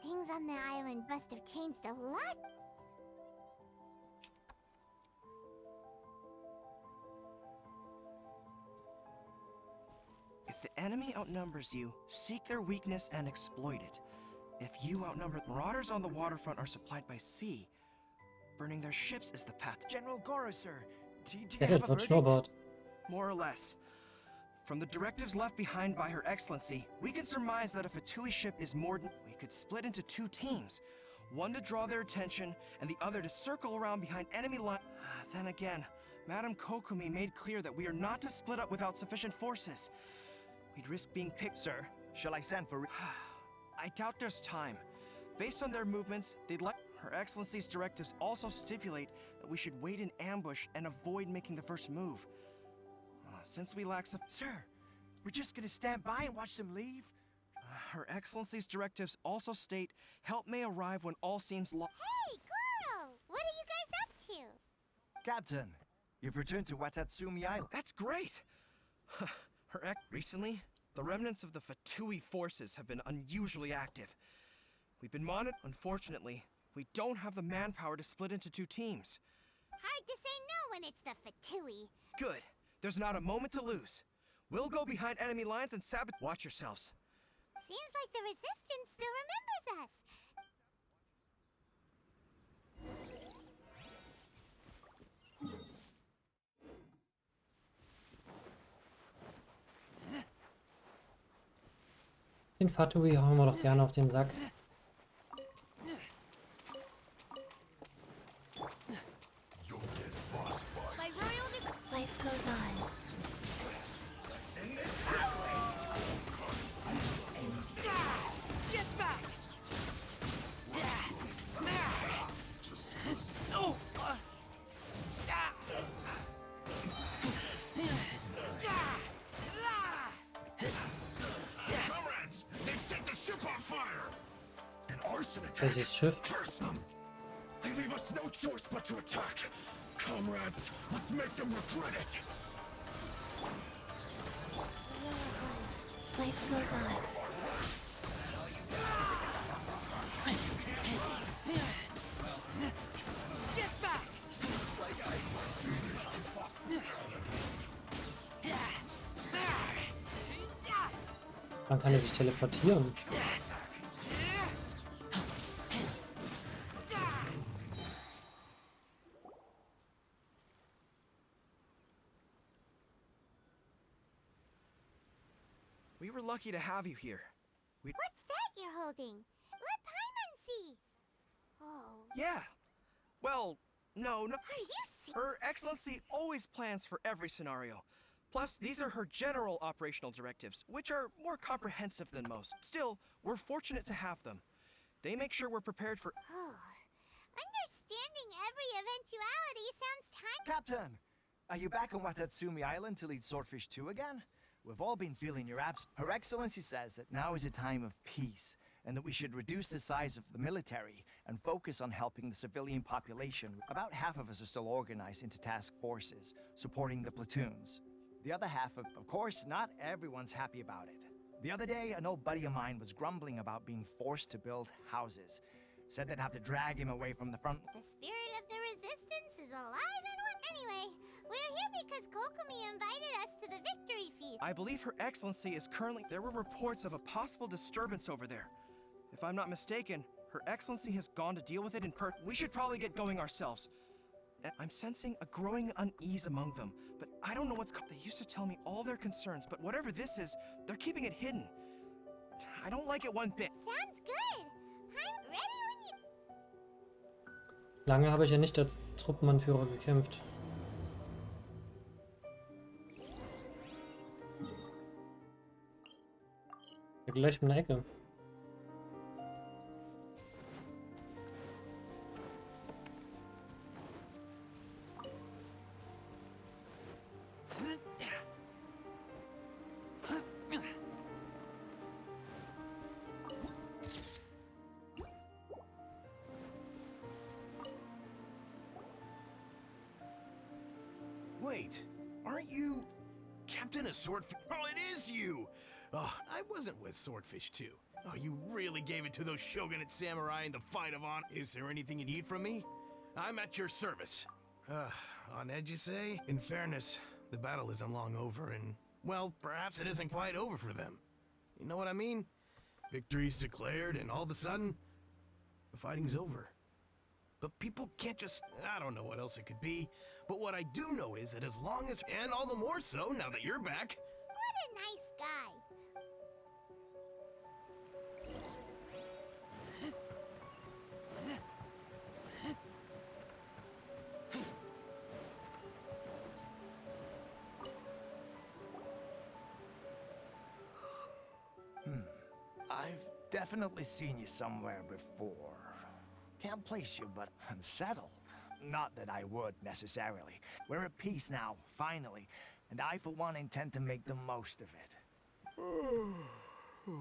Things on the island must have changed a lot. If the enemy outnumbers you, seek their weakness and exploit it. If you outnumber marauders on the waterfront are supplied by sea, burning their ships is the path. General Goro, sir. Do you Gerrit have a von verdict? Schnurrbart. More or less. From the directives left behind by Her Excellency, we can surmise that if a Tui ship is moored, we could split into 2 teams. One to draw their attention, and the other to circle around behind enemy line. Then again, Madame Kokumi made clear that we are not to split up without sufficient forces. We'd risk being picked. Sir, shall I send for... I doubt there's time. Based on their movements, they'd like... Her Excellency's directives also stipulate that we should wait in ambush and avoid making the first move. Since we lack... Sir, we're just gonna stand by and watch them leave? Her Excellency's directives also state help may arrive when all seems lost. Hey, Goro! What are you guys up to? Captain, you've returned to Watatsumi Island. That's great! Recently, the remnants of the Fatui forces have been unusually active. We've been monitored. Unfortunately, we don't have the manpower to split into 2 teams. Hard to say no when it's the Fatui. Good. There's not a moment to lose. We'll go behind enemy lines and sabotage. Watch yourselves. Seems like the Resistance still remembers us. Den Fatui hauen wir doch gerne auf den Sack. Life goes on. Get back! Comrades, they've set the ship on fire! An arson attack! Welches Schiff? Curse them! They leave us no choice but to attack! Comrades, let's make them regret it! Life goes on. Get back! Wann kann er sich teleportieren? We were lucky to have you here. What's that you're holding? Let Paimon see. Oh. Yeah. Well, no. Are you serious? Her Excellency always plans for every scenario. Plus, these are her general operational directives, which are more comprehensive than most. Still, we're fortunate to have them. They make sure we're prepared for... Oh. Understanding every eventuality sounds time... Captain, are you back on Watatsumi Island to lead Swordfish 2 again? We've all been feeling your absence. Her Excellency says that now is a time of peace, and that we should reduce the size of the military and focus on helping the civilian population. About half of us are still organized into task forces, supporting the platoons. The other half, of course, not everyone's happy about it. The other day, an old buddy of mine was grumbling about being forced to build houses. Said they'd have to drag him away from the front. The spirit of the Resistance is alive and well. Anyway, we're here because Kokumi invited us to the victory feast. I believe Her Excellency is currently... There were reports of a possible disturbance over there. If I'm not mistaken, Her Excellency has gone to deal with it in We should probably get going ourselves. I'm sensing a growing unease among them, but I don't know what's... They used to tell me all their concerns, but whatever this is, they're keeping it hidden. I don't like it one bit. Sounds good. I'm ready when you... Lange habe ich ja nicht als Truppenanführer gekämpft. Ja, gleich um eine Ecke. Wait, aren't you Captain of Swordfish? Oh, it is you! Oh, I wasn't with Swordfish 2. Oh, you really gave it to those Shogunate samurai in the fight of honor. Is there anything you need from me? I'm at your service. On edge, you say? In fairness, the battle isn't long over, and, well, perhaps it isn't quite over for them. You know what I mean? Victory's declared, and all of a sudden, the fighting's over. But people can't just... I don't know what else it could be. But what I do know is that as long as... And all the more so now that you're back. What a nice guy. I've definitely seen you somewhere before. Can't place you, but unsettled. Not that I would, necessarily. We're at peace now, finally, and I, for one, intend to make the most of it. Huh.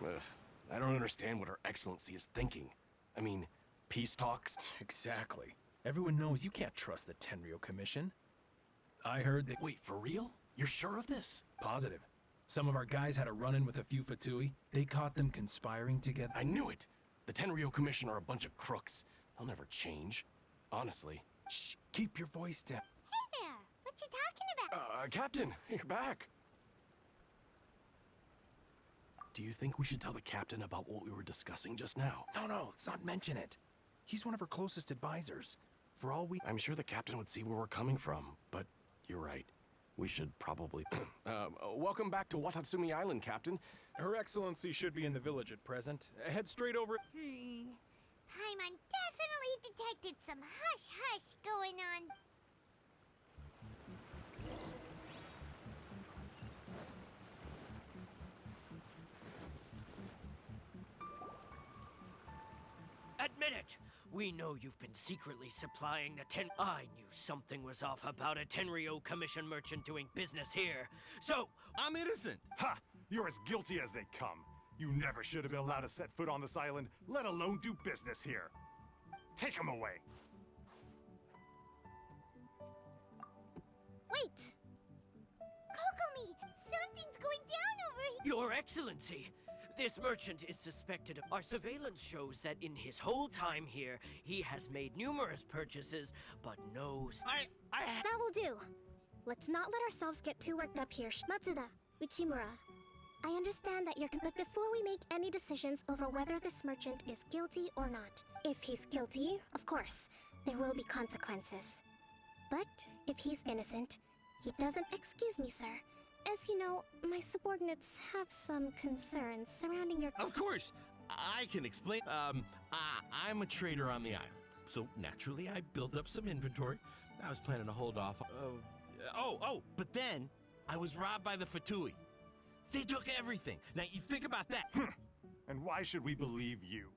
Ugh, I don't understand what Her Excellency is thinking. I mean, peace talks? Exactly. Everyone knows you can't trust the Tenryo Commission. I heard that... Wait, for real? You're sure of this? Positive. Some of our guys had a run-in with a few Fatui. They caught them conspiring together. I knew it! The Tenryo Commission are a bunch of crooks. They'll never change. Honestly. Shh, keep your voice down. Hey there, what you talking about? Captain, you're back. Do you think we should tell the captain about what we were discussing just now? No, let's not mention it. He's one of our closest advisors. For all we... I'm sure the captain would see where we're coming from, but you're right. We should probably... welcome back to Watatsumi Island, Captain. Her Excellency should be in the village at present. Head straight over... Paimon definitely detected some hush-hush going on. Admit it! We know you've been secretly supplying the I knew something was off about a Tenryo Commission merchant doing business here. So, I'm innocent! Ha! You're as guilty as they come. You never should have been allowed to set foot on this island, let alone do business here. Take him away! Wait! Kokomi! Something's going down over here! Your Excellency! This merchant is suspected. Our surveillance shows that in his whole time here, he has made numerous purchases, but no... That will do. Let's not let ourselves get too worked up here. Matsuda, Uchimura, I understand that you're... But before we make any decisions over whether this merchant is guilty or not, if he's guilty, of course, there will be consequences. But if he's innocent, he doesn't... Excuse me, sir. As you know, my subordinates have some concerns surrounding your... Of course! I can explain. I'm a trader on the island, so naturally I built up some inventory. I was planning to hold off... but then I was robbed by the Fatui. They took everything. Now you think about that. And why should we believe you?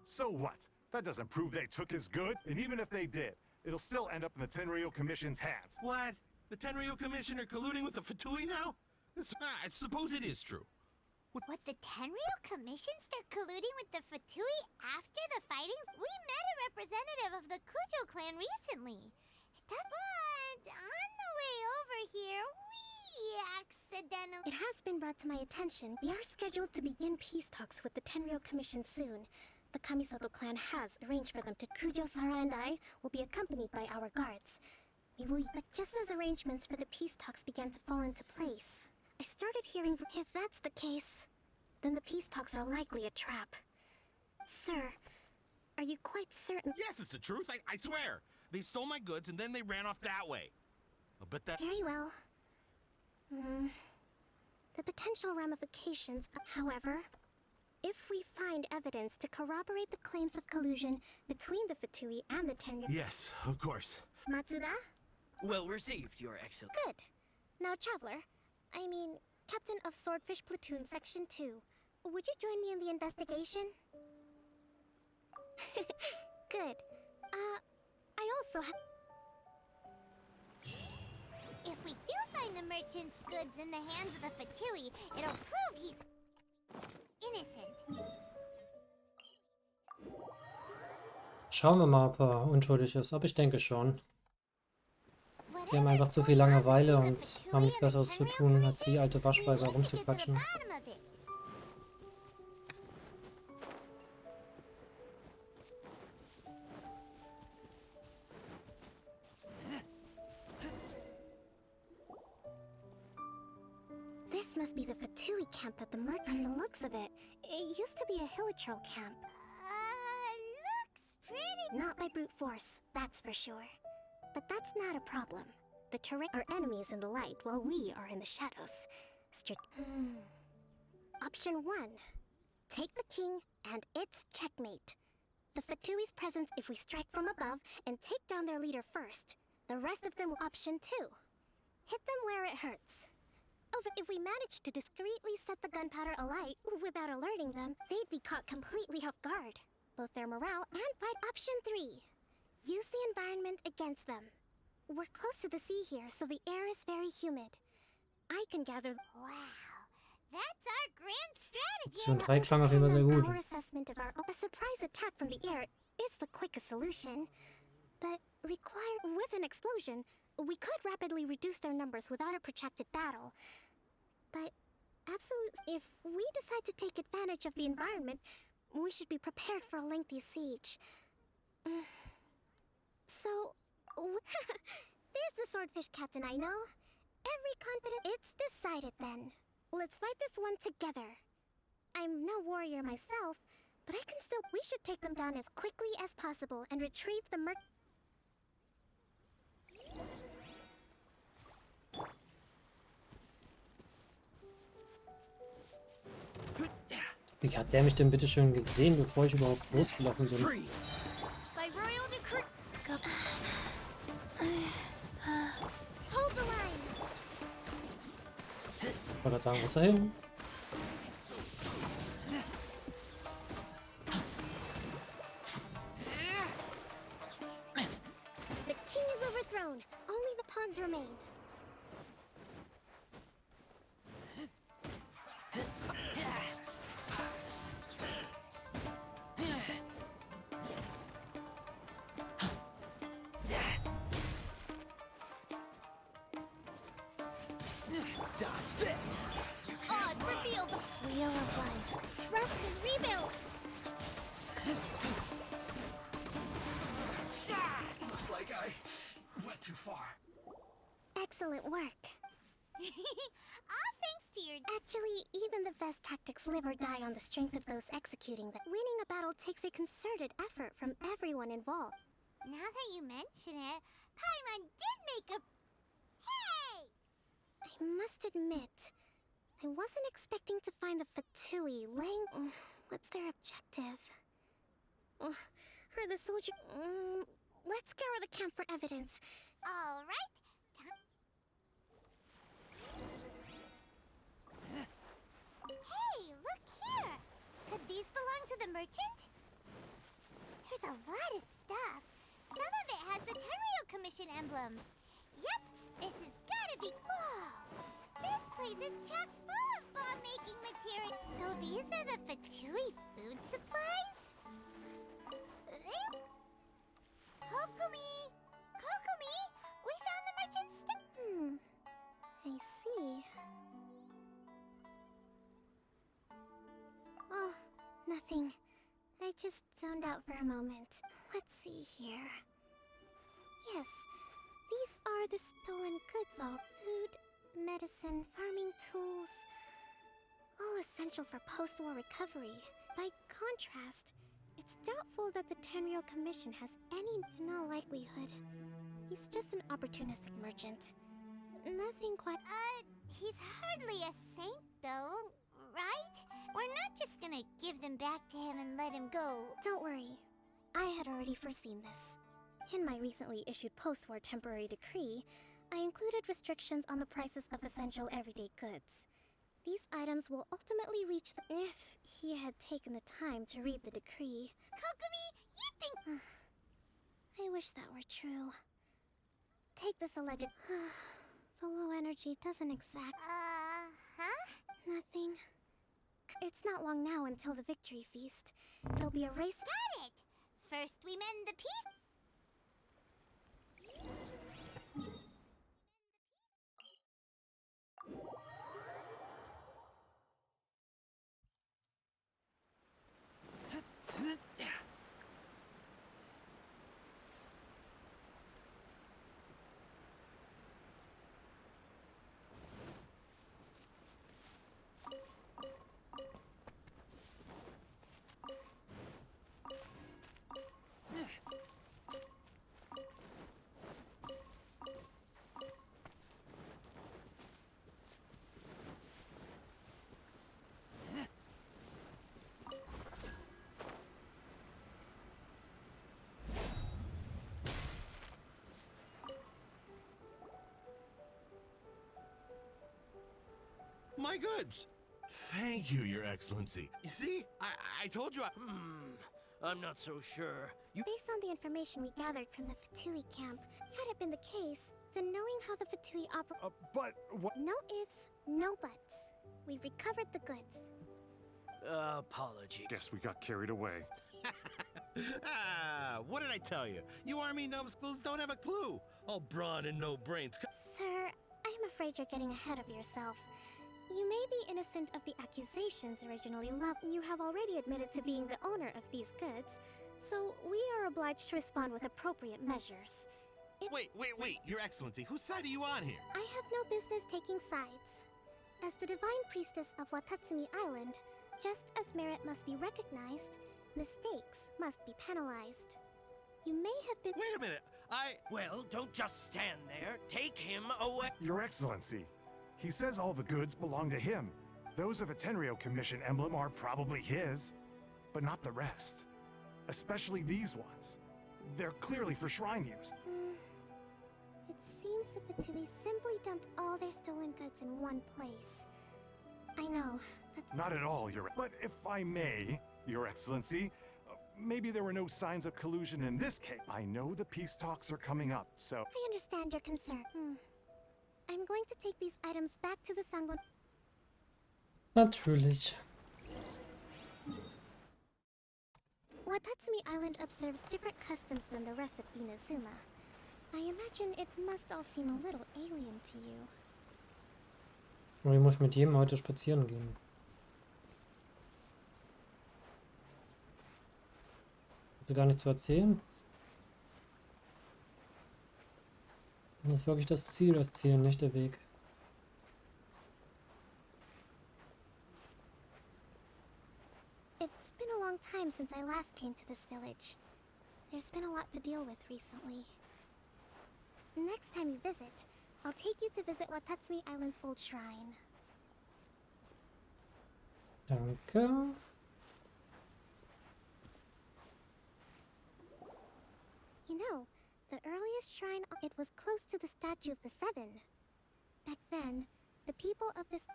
So what? That doesn't prove they took his goods, and even if they did, it'll still end up in the Tenryo Commission's hands. What? The Tenryo Commission are colluding with the Fatui now? I suppose it is true. What, the Tenryo Commission start colluding with the Fatui after the fighting? We met a representative of the Kujo clan recently. But on the way over here, we accidentally... It has been brought to my attention. We are scheduled to begin peace talks with the Tenryo Commission soon. The Kamisato clan has arranged for them to... Kujo, Sara, and I will be accompanied by our guards. But just as arrangements for the peace talks began to fall into place, I started hearing... If that's the case, then the peace talks are likely a trap. Sir, are you quite certain? Yes, it's the truth. I swear. They stole my goods and then they ran off that way. But that... Very well. The potential ramifications, however, if we find evidence to corroborate the claims of collusion between the Fatui and the Tenryo... Yes, of course. Matsuda? Well received, Your Excellency. Good. Now, Traveler, Captain of Swordfish Platoon Section 2, would you join me in the investigation? Good. I also have... If we do find the merchant's goods in the hands of the Fatui, it'll prove he's... innocent. Schauen wir mal, ob er unschuldig ist, aber ich denke schon. Die haben einfach zu viel Langeweile und haben nichts Besseres zu tun, als wie alte Waschbeiber rumzuquatschen. must be the Fatui camp that the from the looks of it. It used to be a Hilichurl camp. Looks pretty. Not by brute force, that's for sure. But that's not a problem. The terrain are enemies in the light while we are in the shadows. Option 1. Take the king and it's checkmate. The Fatui's presence if we strike from above and take down their leader first. The rest of them option 2. Hit them where it hurts. If we manage to discreetly set the gunpowder alight without alerting them, they'd be caught completely off guard. Both their morale and fight option 3. Use the environment against them. We're close to the sea here, so the air is very humid. I can gather... Wow, that's our grand strategy. Option 3 klang auf jeden Fall sehr gut. Our assessment of a surprise attack from the air is the quickest solution. But with an explosion, we could rapidly reduce their numbers without a protracted battle. But if we decide to take advantage of the environment, we should be prepared for a lengthy siege. So, there's the swordfish captain I know. Every confident... It's decided then. Let's fight this one together. I'm no warrior myself, but I can still... We should take them down as quickly as possible and retrieve the Wie hat der mich denn bitte schön gesehen, bevor ich überhaupt losgelaufen bin? By royal decree. Hold the line. Ich wollte gerade sagen, wo ist er hin? The king is overthrown. Only the pawns remain. Dodge this! Odds revealed. Wheel of life. Trust and rebuild. Looks like I went too far. Excellent work. All thanks to your... Actually, even the best tactics live or die on the strength of those executing them. Winning a battle takes a concerted effort from everyone involved. Now that you mention it, Paimon did make a... Hey! I must admit, I wasn't expecting to find the Fatui laying... What's their objective? Are the soldier... Let's scour the camp for evidence. All right. Hey, look here! Could these belong to the merchant? There's a lot of stuff. Some of it has the Tenryou Commission emblem. Yep, this has gotta be... Whoa! This place is chock full of bomb-making materials. So these are the Fatui food supplies? Kokumi! Kokumi! We found the merchant's... I see. Oh, nothing. I just zoned out for a moment. Let's see here. Yes, these are the stolen goods, all food, medicine, farming tools. All essential for post-war recovery. By contrast, it's doubtful that the Tenryou Commission has any... In all likelihood, he's just an opportunistic merchant. Nothing quite... He's hardly a saint, though, right? We're not just gonna give them back to him and let him go. Don't worry. I had already foreseen this. In my recently issued post-war temporary decree, I included restrictions on the prices of essential everyday goods. These items will ultimately reach the... If he had taken the time to read the decree... Kokumi, you think... I wish that were true. Take this alleged... The low energy doesn't exact... Nothing. It's not long now until the victory feast. It'll be a race... Got it! First we mend the peace... My goods. Thank you, Your Excellency. You see, I told you. I'm not so sure. Based on the information we gathered from the Fatui camp, had it been the case, then knowing how the Fatui operate. But what? No ifs, no buts. We've recovered the goods. Apology. Guess we got carried away. What did I tell you? You army numbskulls don't have a clue. All brawn and no brains. Sir, I'm afraid you're getting ahead of yourself. You may be innocent of the accusations originally leveled. You have already admitted to being the owner of these goods, so we are obliged to respond with appropriate measures. Wait, Your Excellency, whose side are you on here? I have no business taking sides. As the divine priestess of Watatsumi Island, just as merit must be recognized, mistakes must be penalized. You may have been— Wait a minute, Well, don't just stand there. Take him away. Your Excellency, he says all the goods belong to him. Those of a Tenryou Commission emblem are probably his, but not the rest. Especially these ones. They're clearly for shrine use. It seems the Fatui simply dumped all their stolen goods in one place. I know, that's— Not at all, But if I may, Your Excellency, maybe there were no signs of collusion in this case. I know the peace talks are coming up, so— I understand your concern. I'm going to take these items back to the Sangon— Natürlich. Watatsumi Island observes different customs than the rest of Inazuma. I imagine it must all seem a little alien to you. Und ich muss mit jedem heute spazieren gehen. Also gar nicht zu erzählen. Dann ist wirklich das Ziel, nicht der Weg. It's been a long time since I last came to this village. There's been a lot to deal with recently. Next time you visit, I'll take you to visit Watatsumi Island's old shrine. Danke. You know, the earliest shrine, it was close to the statue of the Seven. Back then, the people of this—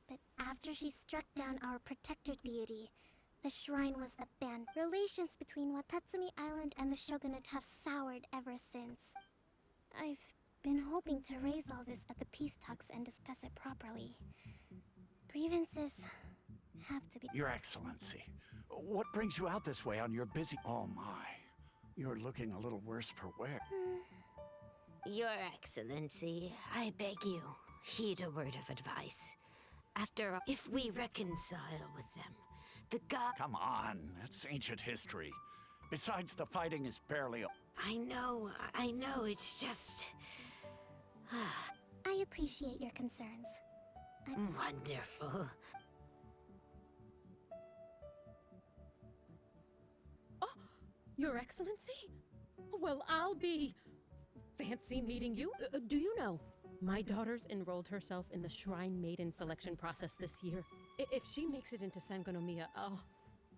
But after she struck down our protector deity, the shrine was abandoned. Relations between Watatsumi Island and the Shogunate have soured ever since. I've been hoping to raise all this at the peace talks and discuss it properly. Grievances have to be— Your Excellency, what brings you out this way on your busy— Oh my, you're looking a little worse for wear. Your Excellency, I beg you, heed a word of advice. After all, if we reconcile with them, the god— Come on, that's ancient history. Besides, the fighting is barely— I know, it's just— I appreciate your concerns. Wonderful. Oh, Your Excellency? Well, I'll be— fancy meeting you. Do you know, my daughter's enrolled herself in the Shrine Maiden selection process this year. If she makes it into Sangonomiya,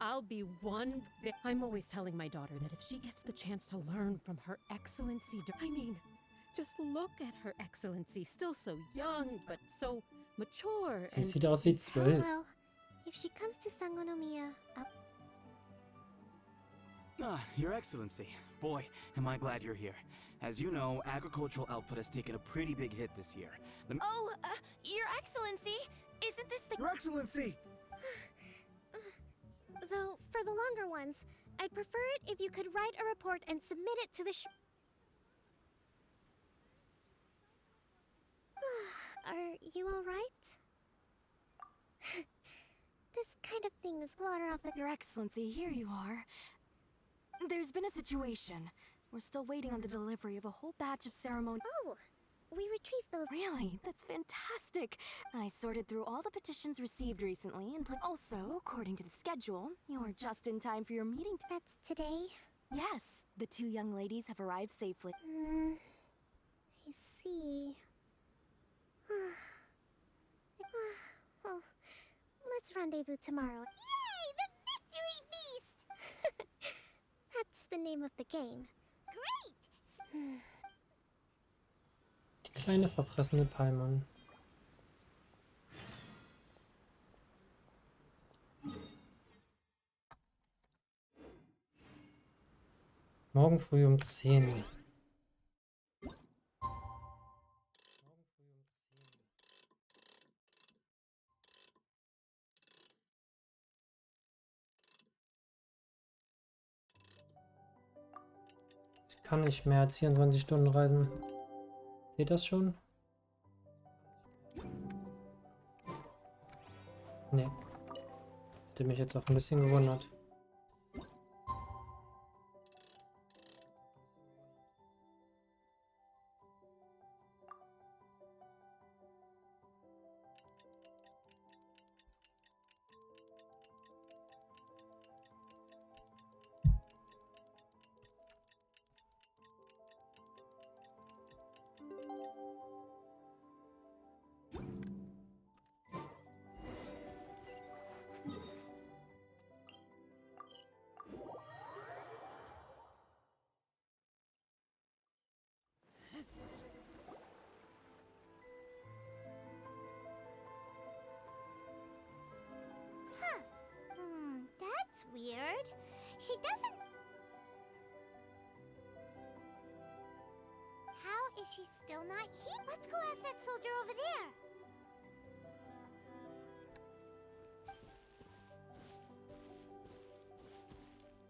I'll be one big— I'm always telling my daughter that if she gets the chance to learn from Her Excellency— I mean, just look at Her Excellency, still so young, but so mature Sie sieht aus wie 12. Well, if she comes to Sangonomiya, Your Excellency. Boy, am I glad you're here. As you know, agricultural output has taken a pretty big hit this year. Your Excellency, isn't this the— Your Excellency! Though, for the longer ones, I'd prefer it if you could write a report and submit it to the Are you alright? This kind of thing is water off a— Your Excellency, here you are. There's been a situation. We're still waiting on the delivery of a whole batch of ceremony— Oh! We retrieved those— Really? That's fantastic! I sorted through all the petitions received recently and also, according to the schedule, you're just in time for your meeting— That's today? Yes, the two young ladies have arrived safely. I see. Oh, let's rendezvous tomorrow. Yay! The victory feast! That's the name of the game. Great! Die kleine verpressende Paimon. Morgen früh um 10. Ich kann nicht mehr als 24 Stunden reisen. Seht das schon? Nee. Hätte mich jetzt auch ein bisschen gewundert. That's weird. She doesn't... How is she still not here? Let's go ask that soldier over there.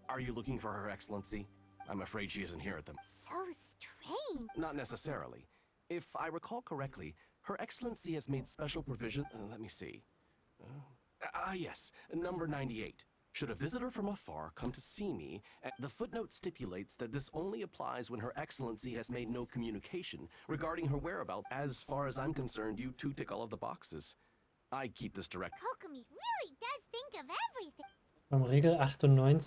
Are you looking for Her Excellency? I'm afraid she isn't here at the... So strange. Not necessarily. If I recall correctly, Her Excellency has made special provision... let me see. Yes, number 98. Should a visitor from afar come to see me, the footnote stipulates that this only applies when Her Excellency has made no communication regarding her whereabouts. As far as I'm concerned, you two tick all of the boxes. I keep this direct... Kokomi really does think of everything. Regel 98.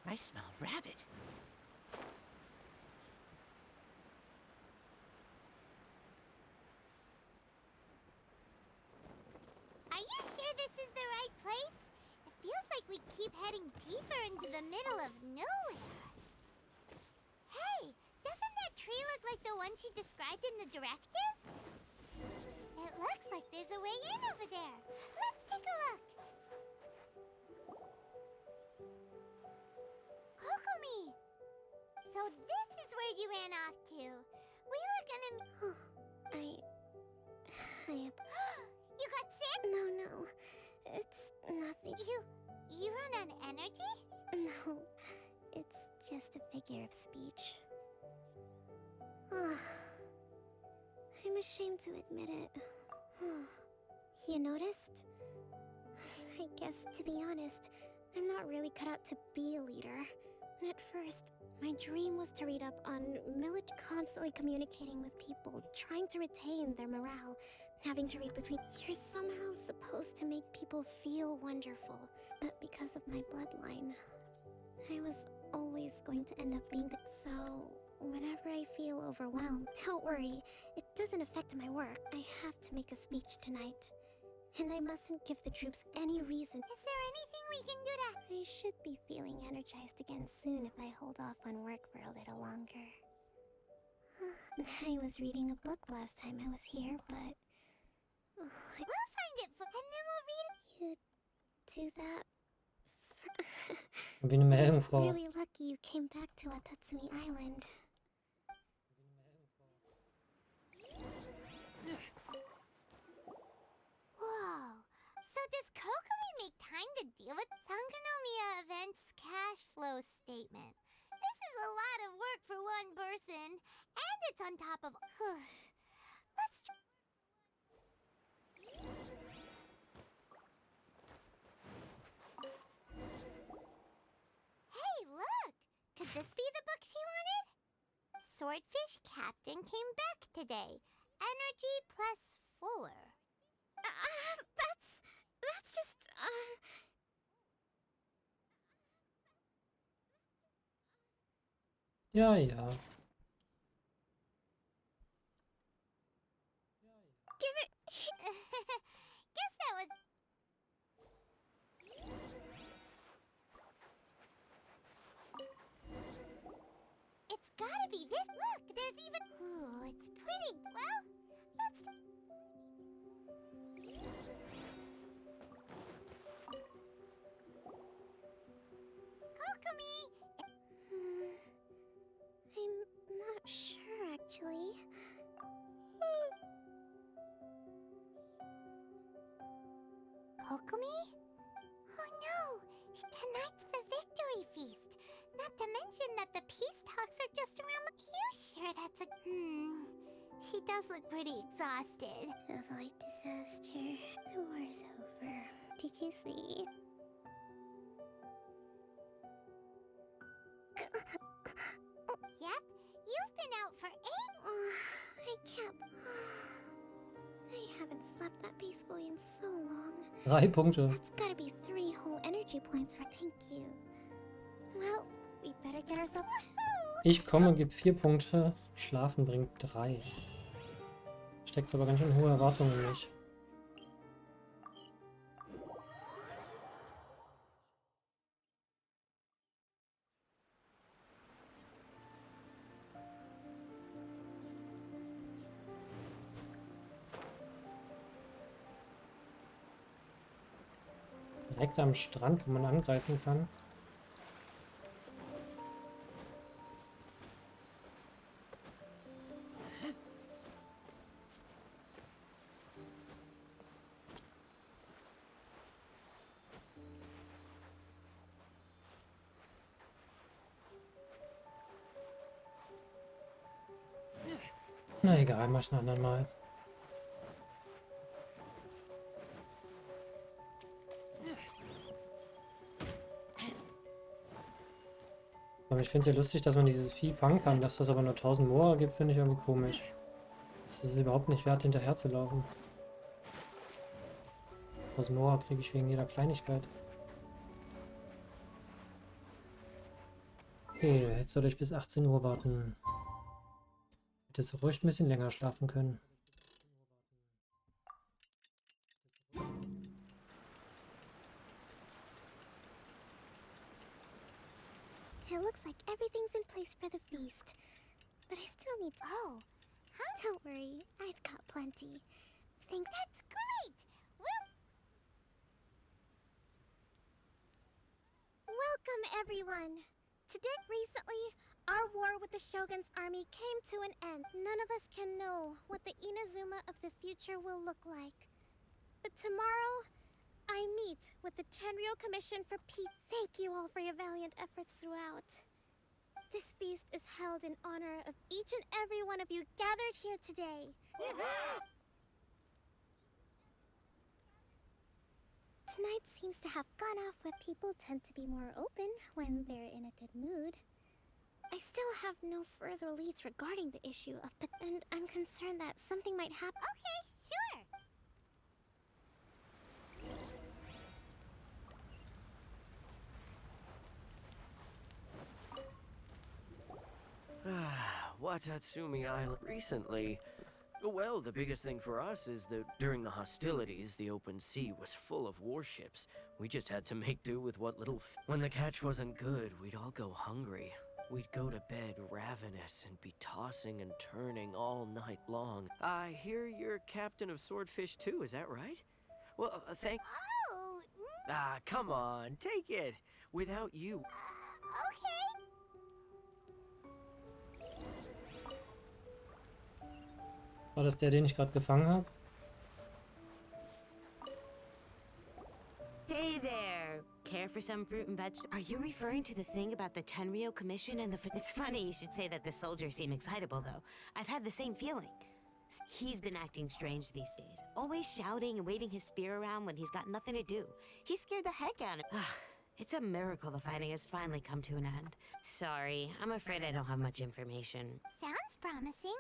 I smell rabbit. Are you sure this is the right place? It feels like we keep heading deeper into the middle of nowhere. Hey, doesn't that tree look like the one she described in the directive? It looks like there's a way in over there. Let's take a look. Kokomi! So this is where you ran off to. We were gonna... You got sick? No. It's nothing. You run on energy? No, it's just a figure of speech. I'm ashamed to admit it. You noticed? I guess, to be honest, I'm not really cut out to be a leader. At first, my dream was to read up on constantly communicating with people, trying to retain their morale, having to read between... You're somehow supposed to make people feel wonderful, but because of my bloodline, I was always going to end up being... So, whenever I feel overwhelmed, don't worry, it doesn't affect my work. I have to make a speech tonight. And I mustn't give the troops any reason. Is there anything we can do to... I should be feeling energized again soon if I hold off on work for a little longer. I was reading a book last time I was here, but... We'll find it and then we'll read it. You do that? Wie eine Meerjungfrau. I'm really lucky you came back to Watatsumi Island. Whoa. So does Kokomi make time to deal with Sangonomiya Events cash flow statement? This is a lot of work for one person, and it's on top of... Let's try... Hey, look! Could this be the book she wanted? Swordfish Captain came back today. Energy +4. That's just, Ja, ja. Give it this. Look, there's even. Ooh, it's pretty. Well, let's. Kokomi! I'm not sure, actually. Kokomi? Oh no! Tonight's the victory feast! Not to mention that the peace talks are just around the... You sure that's a... She does look pretty exhausted. Avoid disaster. The war's over. Did you see? Yep, you've been out for 8... I can't... I haven't slept that peacefully in so long. 3 Punkte. That's gotta be 3 whole energy points for... Thank you. Well, we better get ourselves... Ich komme, gebe 4 Punkte. Schlafen bringt 3. Steckt aber ganz schön hohe Erwartungen in mich. Direkt am Strand, wo man angreifen kann. Na egal, mach ich ein andermal. Aber ich finde es ja lustig, dass man dieses Vieh fangen kann. Dass das aber nur 1000 Moa gibt, finde ich irgendwie komisch. Das ist überhaupt nicht wert, hinterher zu laufen. 1000 Moa kriege ich wegen jeder Kleinigkeit. Okay, jetzt soll ich bis 18 Uhr warten. Hätte so ruhig ein bisschen länger schlafen können. It looks like everything's in place for the feast. But I still need to... Oh, Don't worry, I've got plenty. Thanks. that's great! Welcome, everyone! Today, recently, our war with the Shogun's army came to an end. None of us can know what the Inazuma of the future will look like. But tomorrow, I meet with the Tenryo Commission for Peace. Thank you all for your valiant efforts throughout. This feast is held in honor of each and every one of you gathered here today. Tonight seems to have gone off with people tend to be more open when they're in a good mood. I still have no further leads regarding the issue of and I'm concerned that something might happen. Okay, sure! Watatsumi Island recently. Well, the biggest thing for us is that during the hostilities, the open sea was full of warships. We just had to make do with what little when the catch wasn't good, we'd all go hungry. We'd go to bed ravenous and be tossing and turning all night long. I hear you're captain of Swordfish too, is that right? Well, thank... Oh! Ah, come on, take it. Without you... Okay. War das der, den ich gerade gefangen habe? Hey there! Care for some fruit and vegetables? Are you referring to the thing about the Tenryo Commission and the... It's funny you should say that the soldiers seem excitable, though. I've had the same feeling. He's been acting strange these days. Always shouting and waving his spear around when he's got nothing to do. He scared the heck out of me. It's a miracle the fighting has finally come to an end. Sorry, I'm afraid I don't have much information. Sounds promising.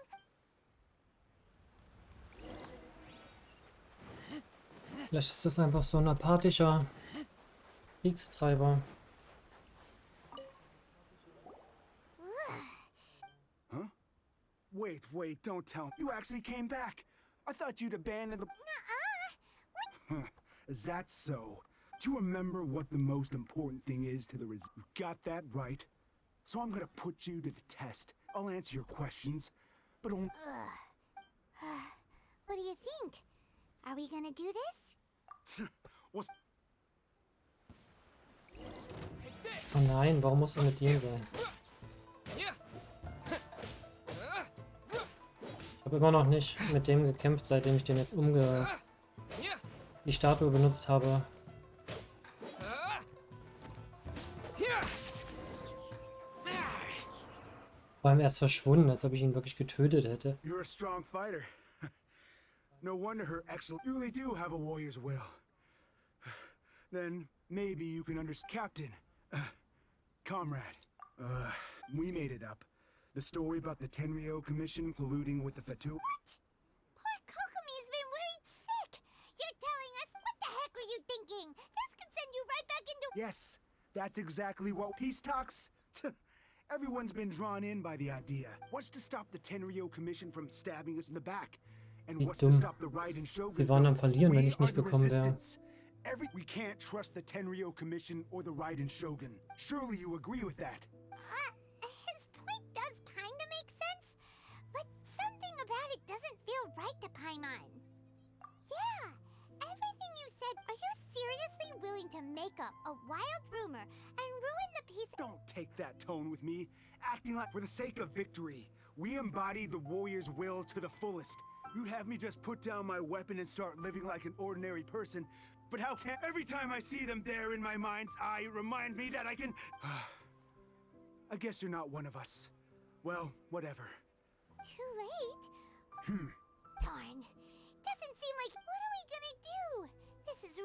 Vielleicht ist das einfach so ein apathischer Kriegstreiber. Huh? Wait, don't tell me. You actually came back. I thought you'd abandoned the... Nuh-uh. Is that so? Do you remember what the most important thing is to the You got that right? So I'm gonna put you to the test. I'll answer your questions, but only... What do you think? Are we gonna do this? What's... Oh nein, warum muss es mit dir sein? Ich habe immer noch nicht mit dem gekämpft, seitdem ich den jetzt die Statue benutzt habe. Vor allem erst verschwunden, als ob ich ihn wirklich getötet hätte. You're a strong fighter. No wonder her excellent... You really do have a warrior's will. Then maybe you can understand... Captain. Comrade. We made it up. The story about the Tenryou Commission colluding with the Fatu... What? Poor Kokomi's been worried sick! You're telling us... What the heck were you thinking? This could send you right back into... Yes, that's exactly what... Peace talks? Everyone's been drawn in by the idea. What's to stop the Tenryou Commission from stabbing us in the back? And what's to stop the Raidens Shogun? Sie waren am Verlieren, wenn ich nicht gekommen wäre. We can't trust the Tenryou Commission or the Raidens Shogun. Surely you agree with that? His point does kinda make sense, but something about it doesn't feel right to Paimon. Yeah, everything you said. Are you seriously willing to make up a wild rumor and ruin the peace? Don't take that tone with me. Acting like for the sake of victory, we embody the warrior's will to the fullest. You'd have me just put down my weapon and start living like an ordinary person. But how can... Every time I see them there in my mind's eye, it reminds me that I can... I guess you're not one of us. Well, whatever. Too late? Darn. Doesn't seem like... What are we gonna do? This is...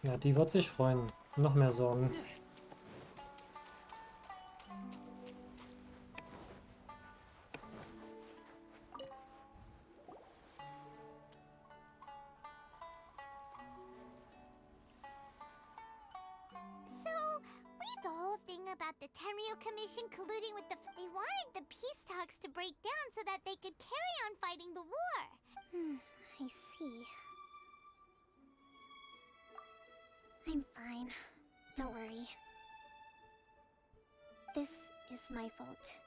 Ja, die wird sich freuen. Noch mehr Sorgen. About the Tenryou Commission colluding with the... They wanted the peace talks to break down so that they could carry on fighting the war. I see. I'm fine. Don't worry. This is my fault.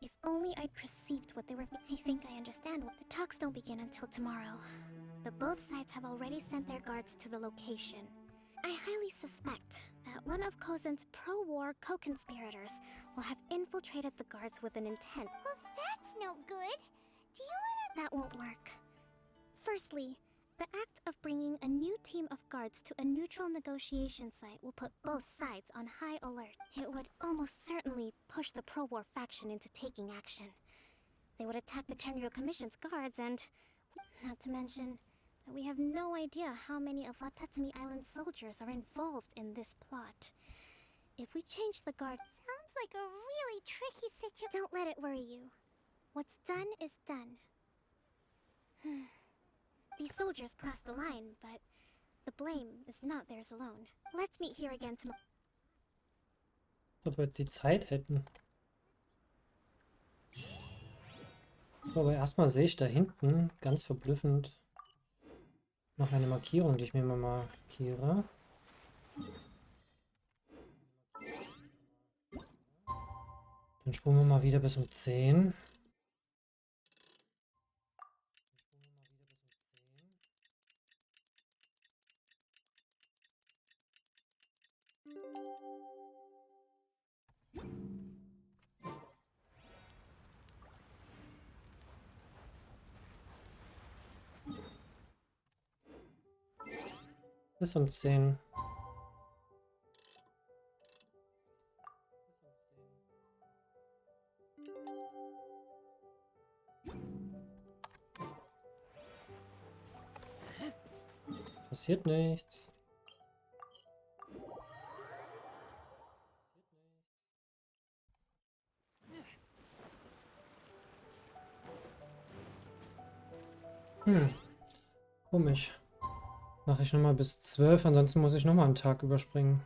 If only I'd perceived what they were... I think I understand what... The talks don't begin until tomorrow. But both sides have already sent their guards to the location. I highly suspect that one of Kozen's pro-war co-conspirators will have infiltrated the guards with an intent. Well, that's no good. Do you wanna... That won't work. Firstly, the act of bringing a new team of guards to a neutral negotiation site will put both sides on high alert. It would almost certainly push the pro-war faction into taking action. They would attack the Tenryou Commission's guards and... Not to mention... We have no idea how many of Watatsumi Island soldiers are involved in this plot. If we change the guard... Sounds like a really tricky situation. Don't let it worry you. What's done is done. These soldiers crossed the line, but the blame is not theirs alone. Let's meet here again tomorrow. Ob wir jetzt die Zeit hätten. So, aber erstmal sehe ich da hinten, ganz verblüffend, noch eine Markierung, die ich mir mal markiere. Dann spulen wir mal wieder bis um 10. Bis um 10. Passiert nichts. Komisch. Mache ich nochmal bis 12, ansonsten muss ich nochmal einen Tag überspringen.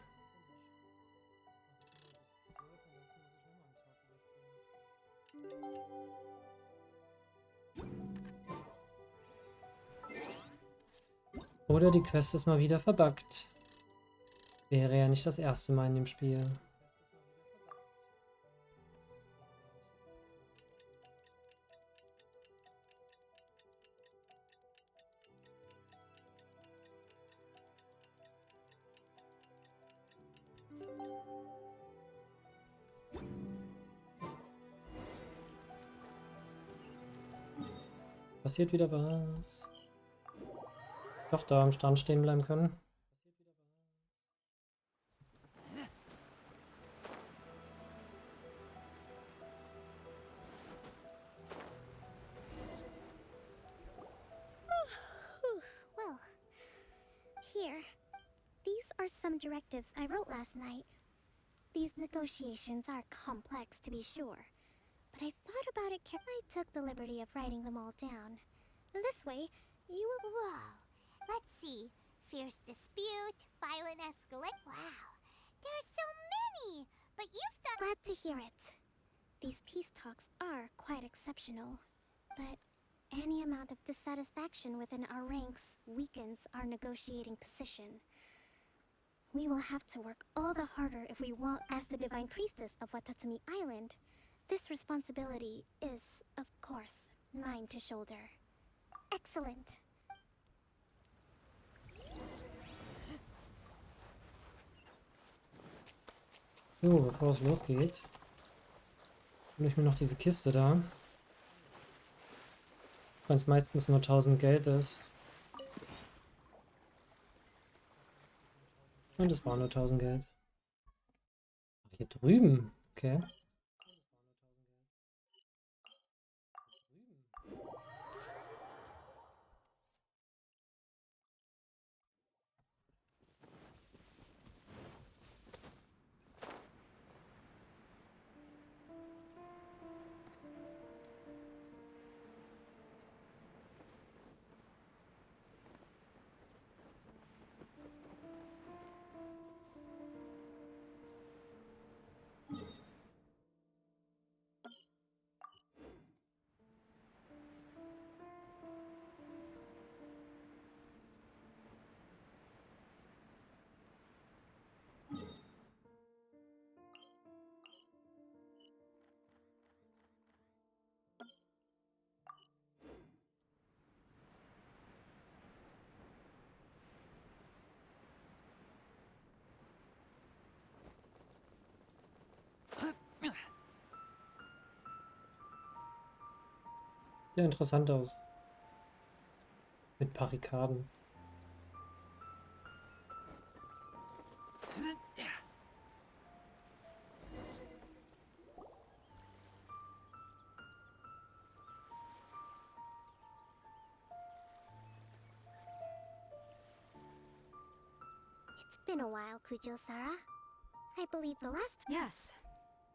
Oder die Quest ist mal wieder verbuggt. Wäre ja nicht das erste Mal in dem Spiel. Passiert wieder was? Doch, da am Strand stehen bleiben können. Well, here. These are some directives I wrote last night. These negotiations are complex, to be sure, but I thought about it carefully. I took the liberty of writing them all down. This way, you will... Whoa. Let's see. Fierce dispute, violent escalate. Wow. There are so many! But you've thought... Glad to hear it. These peace talks are quite exceptional, but any amount of dissatisfaction within our ranks weakens our negotiating position. We will have to work all the harder if we want. As the Divine Priestess of Watatsumi Island, this responsibility is, of course, mine to shoulder. Excellent. Jo, bevor es losgeht, hole ich mir noch diese Kiste da. Wenn es meistens nur 1000 Geld ist. Und es war nur 1000 Geld. Ach, hier drüben. Okay. Sehr interessant aus. Mit Barrikaden. It's been a while, Kujo-Sara. I believe the last... Yes.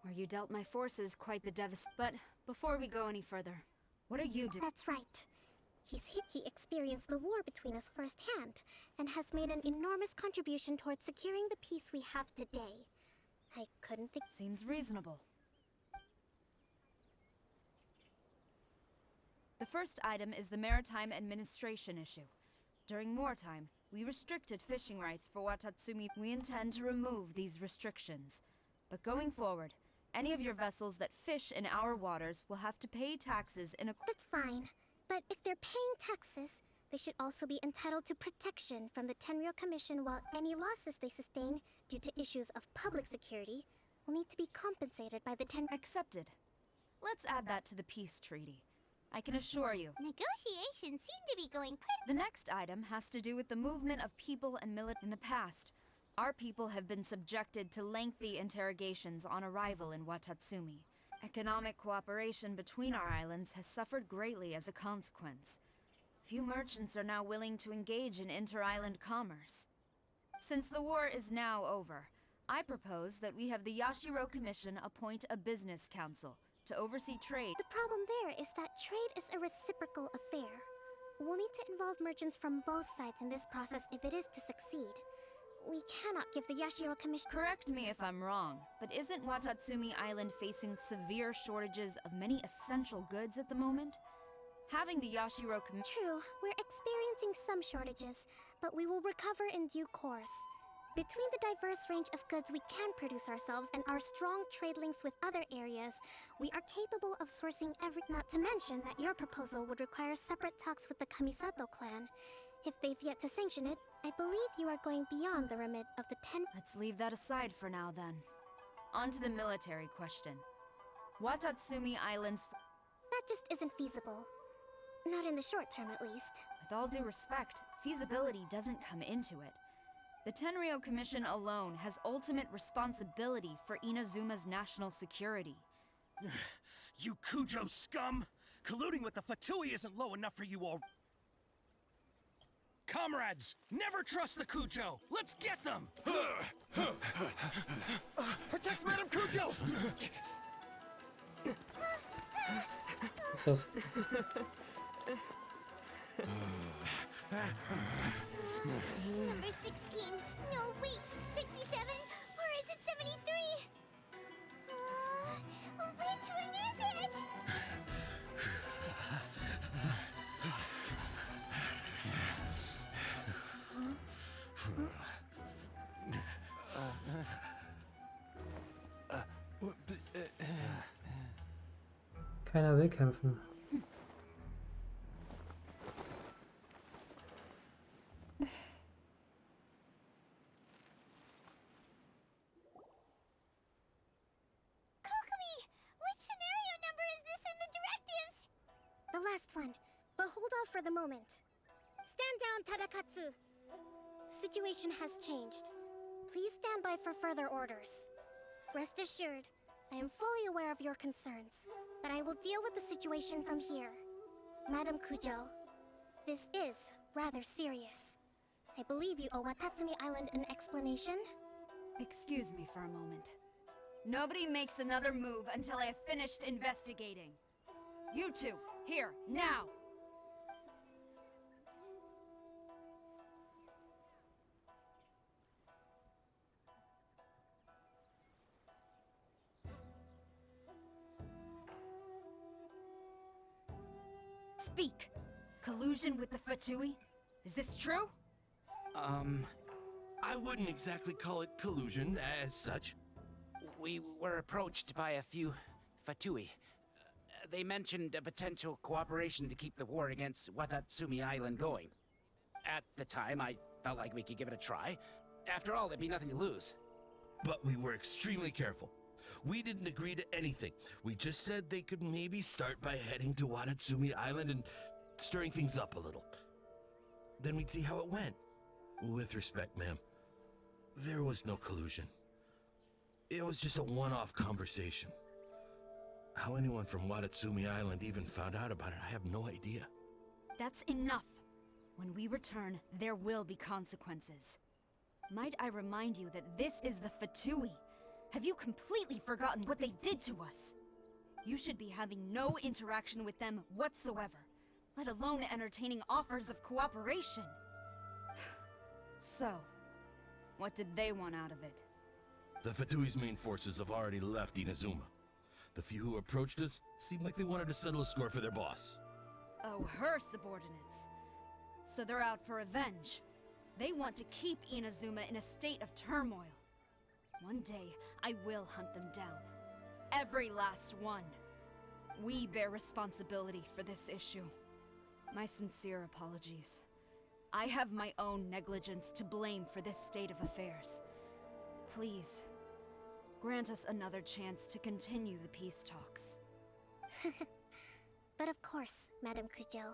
Where you dealt my forces quite the But before we go any further, what are you doing? That's right. He experienced the war between us firsthand, and has made an enormous contribution towards securing the peace we have today. I couldn't think... Seems reasonable. The first item is the maritime administration issue. During wartime, we restricted fishing rights for Watatsumi. We intend to remove these restrictions. But going forward, any of your vessels that fish in our waters will have to pay taxes in a... That's fine. But if they're paying taxes, they should also be entitled to protection from the Tenryou Commission, while any losses they sustain due to issues of public security will need to be compensated by the Accepted. Let's add that to the peace treaty. I can assure you. Negotiations seem to be going pretty... The next item has to do with the movement of people and In the past, our people have been subjected to lengthy interrogations on arrival in Watatsumi. Economic cooperation between our islands has suffered greatly as a consequence. Few merchants are now willing to engage in inter-island commerce. Since the war is now over, I propose that we have the Yashiro Commission appoint a business council to oversee trade. The problem there is that trade is a reciprocal affair. We'll need to involve merchants from both sides in this process if it is to succeed. We cannot give the Yashiro Commission... Correct me if I'm wrong, but isn't Watatsumi Island facing severe shortages of many essential goods at the moment? Having the Yashiro Commission... True, we're experiencing some shortages, but we will recover in due course. Between the diverse range of goods we can produce ourselves and our strong trade links with other areas, we are capable of sourcing every... Not to mention that your proposal would require separate talks with the Kamisato clan. If they've yet to sanction it, I believe you are going beyond the remit of the 10. Let's leave that aside for now then. On to the military question. Watatsumi Island's... That just isn't feasible. Not in the short term, at least. With all due respect, feasibility doesn't come into it. The Tenryou Commission alone has ultimate responsibility for Inazuma's national security. You Kujo scum! Colluding with the Fatui isn't low enough for you all. Comrades, never trust the Kujo! Let's get them! Protect Madame Kujo! Was ist das? Number 16. No, wait. 67? Or is it 73? Which one is it? Keiner will kämpfen. The last one, but hold off for the moment. Stand down, Tadakatsu! Situation has changed. Please stand by for further orders. Rest assured, I am fully aware of your concerns, but I will deal with the situation from here. Madam Kujo, this is rather serious. I believe you owe Watatsumi Island an explanation? Excuse me for a moment. Nobody makes another move until I have finished investigating. You two, here, now! Speak! Collusion with the Fatui? Is this true? I wouldn't exactly call it collusion as such. We were approached by a few Fatui. They mentioned a potential cooperation to keep the war against Watatsumi Island going. At the time, I felt like we could give it a try. After all, there'd be nothing to lose. But we were extremely careful. We didn't agree to anything. We just said they could maybe start by heading to Watatsumi Island and stirring things up a little. Then we'd see how it went. With respect, ma'am, there was no collusion. It was just a one-off conversation. How anyone from Watatsumi Island even found out about it, I have no idea. That's enough. When we return, there will be consequences. Might I remind you that this is the Fatui? Have you completely forgotten what they did to us? You should be having no interaction with them whatsoever, let alone entertaining offers of cooperation. So, what did they want out of it? The Fatui's main forces have already left Inazuma. The few who approached us seemed like they wanted to settle a score for their boss. Oh, her subordinates. So they're out for revenge. They want to keep Inazuma in a state of turmoil. One day, I will hunt them down. Every last one. We bear responsibility for this issue. My sincere apologies. I have my own negligence to blame for this state of affairs. Please, grant us another chance to continue the peace talks. But of course, Madam Kujo.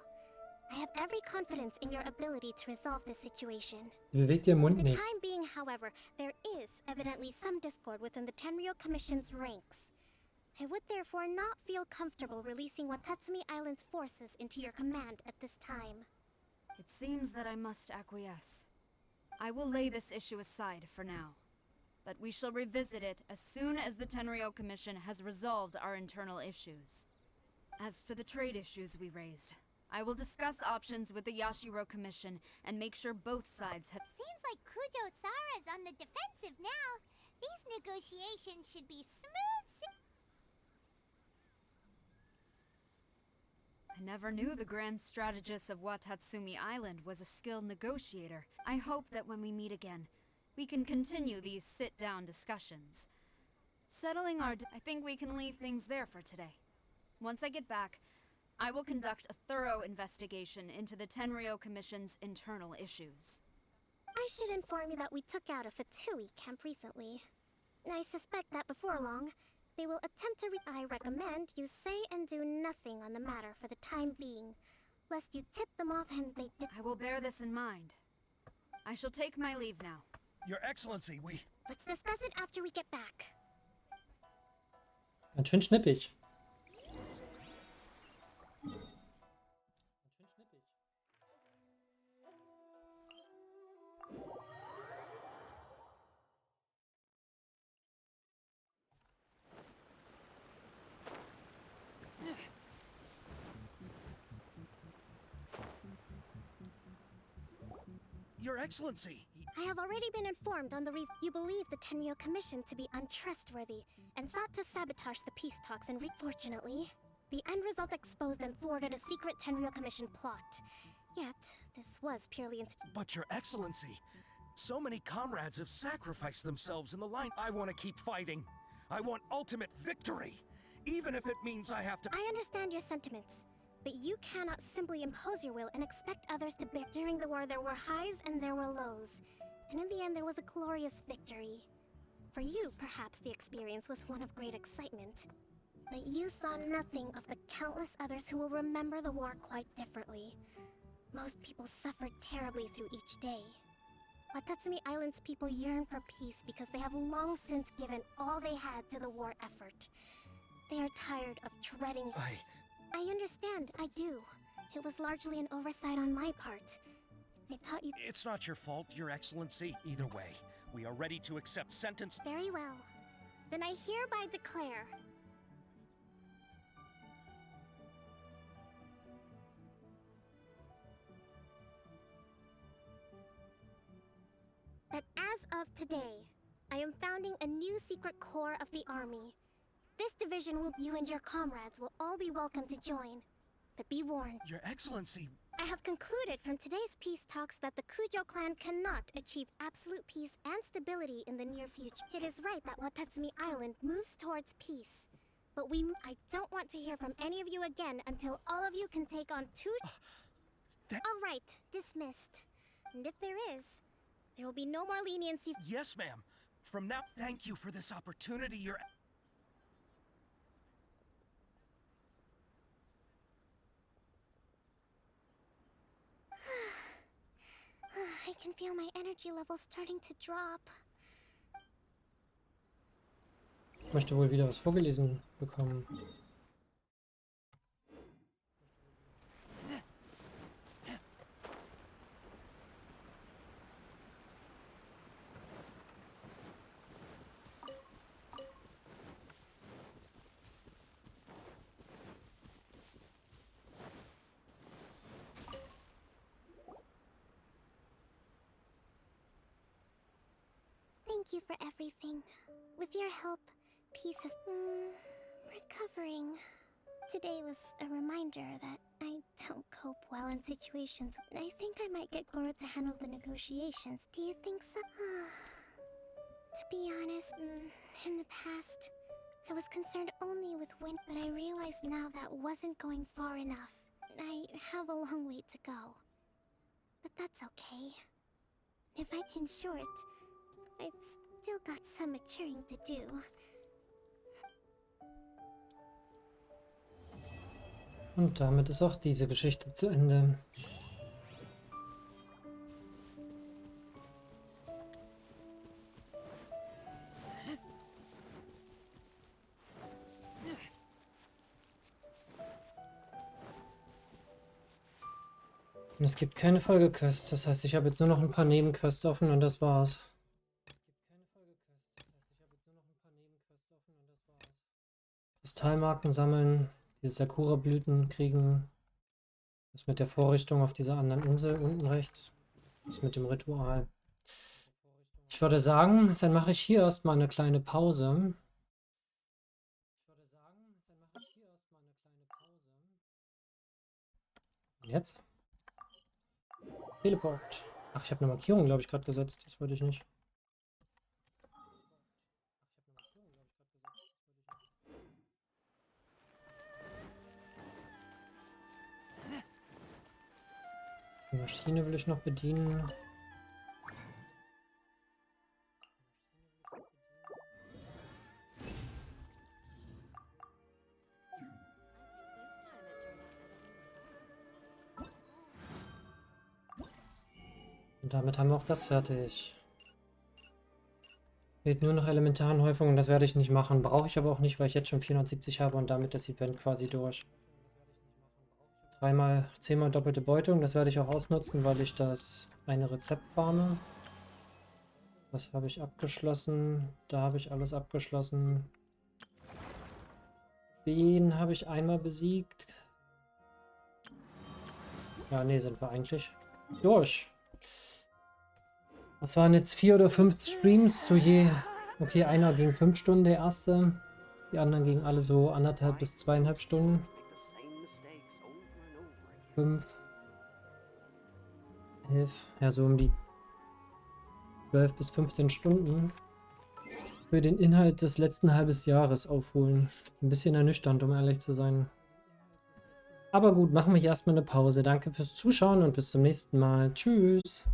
I have every confidence in your ability to resolve this situation. Bewegt ihr Mund For the nicht. time being, however, there is evidently some discord within the Tenryou Commission's ranks. I would therefore not feel comfortable releasing Watatsumi Island's forces into your command at this time. It seems that I must acquiesce. I will lay this issue aside for now. But we shall revisit it as soon as the Tenryou Commission has resolved our internal issues. As for the trade issues we raised, I will discuss options with the Yashiro Commission and make sure both sides have— Seems like Kujo-sara's on the defensive now. These negotiations should be smooth. I never knew the grand strategist of Watatsumi Island was a skilled negotiator. I hope that when we meet again, we can continue these sit-down discussions. Settling our I think we can leave things there for today. Once I get back, I will conduct a thorough investigation into the Tenryo Commission's internal issues. I should inform you that we took out a Fatui camp recently. I suspect that before long, they will attempt to I recommend you say and do nothing on the matter for the time being, lest you tip them off and they I will bear this in mind. I shall take my leave now. Your Excellency, Let's discuss it after we get back. Ganz schön schnippig. Your Excellency! I have already been informed on the reason you believe the Tenryo Commission to be untrustworthy and sought to sabotage the peace talks, and fortunately, the end result exposed and thwarted a secret Tenryo Commission plot. Yet, this was purely But Your Excellency, so many comrades have sacrificed themselves in the line. I want to keep fighting. I want ultimate victory, even if it means I have to— I understand your sentiments, but you cannot simply impose your will and expect others to bear. During the war, there were highs and there were lows. And in the end, there was a glorious victory. For you, perhaps the experience was one of great excitement. But you saw nothing of the countless others who will remember the war quite differently. Most people suffered terribly through each day. Watatsumi Island's people yearn for peace because they have long since given all they had to the war effort. They are tired of treading— I understand, I do. It was largely an oversight on my part. I taught you— It's not your fault, Your Excellency. Either way, we are ready to accept sentence— Very well. Then I hereby declare that as of today, I am founding a new secret corps of the army. This division you and your comrades will all be welcome to join. But be warned. Your Excellency— I have concluded from today's peace talks that the Kujo clan cannot achieve absolute peace and stability in the near future. It is right that Watatsumi Island moves towards peace. But I don't want to hear from any of you again until all of you can take on two— All right, dismissed. And if there is, there will be no more leniency— Yes, ma'am. From now, thank you for this opportunity, Your— I can feel my energy levels starting to drop. Ich möchte wohl wieder was vorgelesen bekommen. Thank you for everything. With your help, peace has— recovering. Today was a reminder that I don't cope well in situations. I think I might get Goro to handle the negotiations. Do you think so? To be honest, in the past, I was concerned only with win, but I realize now that wasn't going far enough. I have a long way to go. But that's okay. In short, I've still got some maturing to do. Und damit ist auch diese Geschichte zu Ende. Und es gibt keine Folgequest, das heißt, ich habe jetzt nur noch ein paar Nebenquests offen und das war's. Kristallmarken sammeln, diese Sakura-Blüten kriegen, das mit der Vorrichtung auf dieser anderen Insel unten rechts, das mit dem Ritual. Ich würde sagen, dann mache ich hier erstmal eine kleine Pause. Jetzt? Teleport. Ach, ich habe eine Markierung, glaube ich, gerade gesetzt. Das wollte ich nicht. Maschine will ich noch bedienen. Und damit haben wir auch das fertig. Fehlt nur noch Elementaranhäufung und das werde ich nicht machen. Brauche ich aber auch nicht, weil ich jetzt schon 470 habe und damit das Event quasi durch. 10-mal doppelte Beutung, das werde ich auch ausnutzen, weil ich das eine Rezept farme. Das habe ich abgeschlossen. Da habe ich alles abgeschlossen. Den habe ich einmal besiegt. Ja, nee, sind wir eigentlich durch. Was waren jetzt 4 oder 5 Streams zu je? Okay, einer ging 5 Stunden, der erste. Die anderen gingen alle so 1,5 bis 2,5 Stunden. 5, 11, ja so um die 12 bis 15 Stunden für den Inhalt des letzten halbes Jahres aufholen. Ein bisschen ernüchternd, um ehrlich zu sein. Aber gut, machen wir hier erstmal eine Pause. Danke fürs Zuschauen und bis zum nächsten Mal. Tschüss.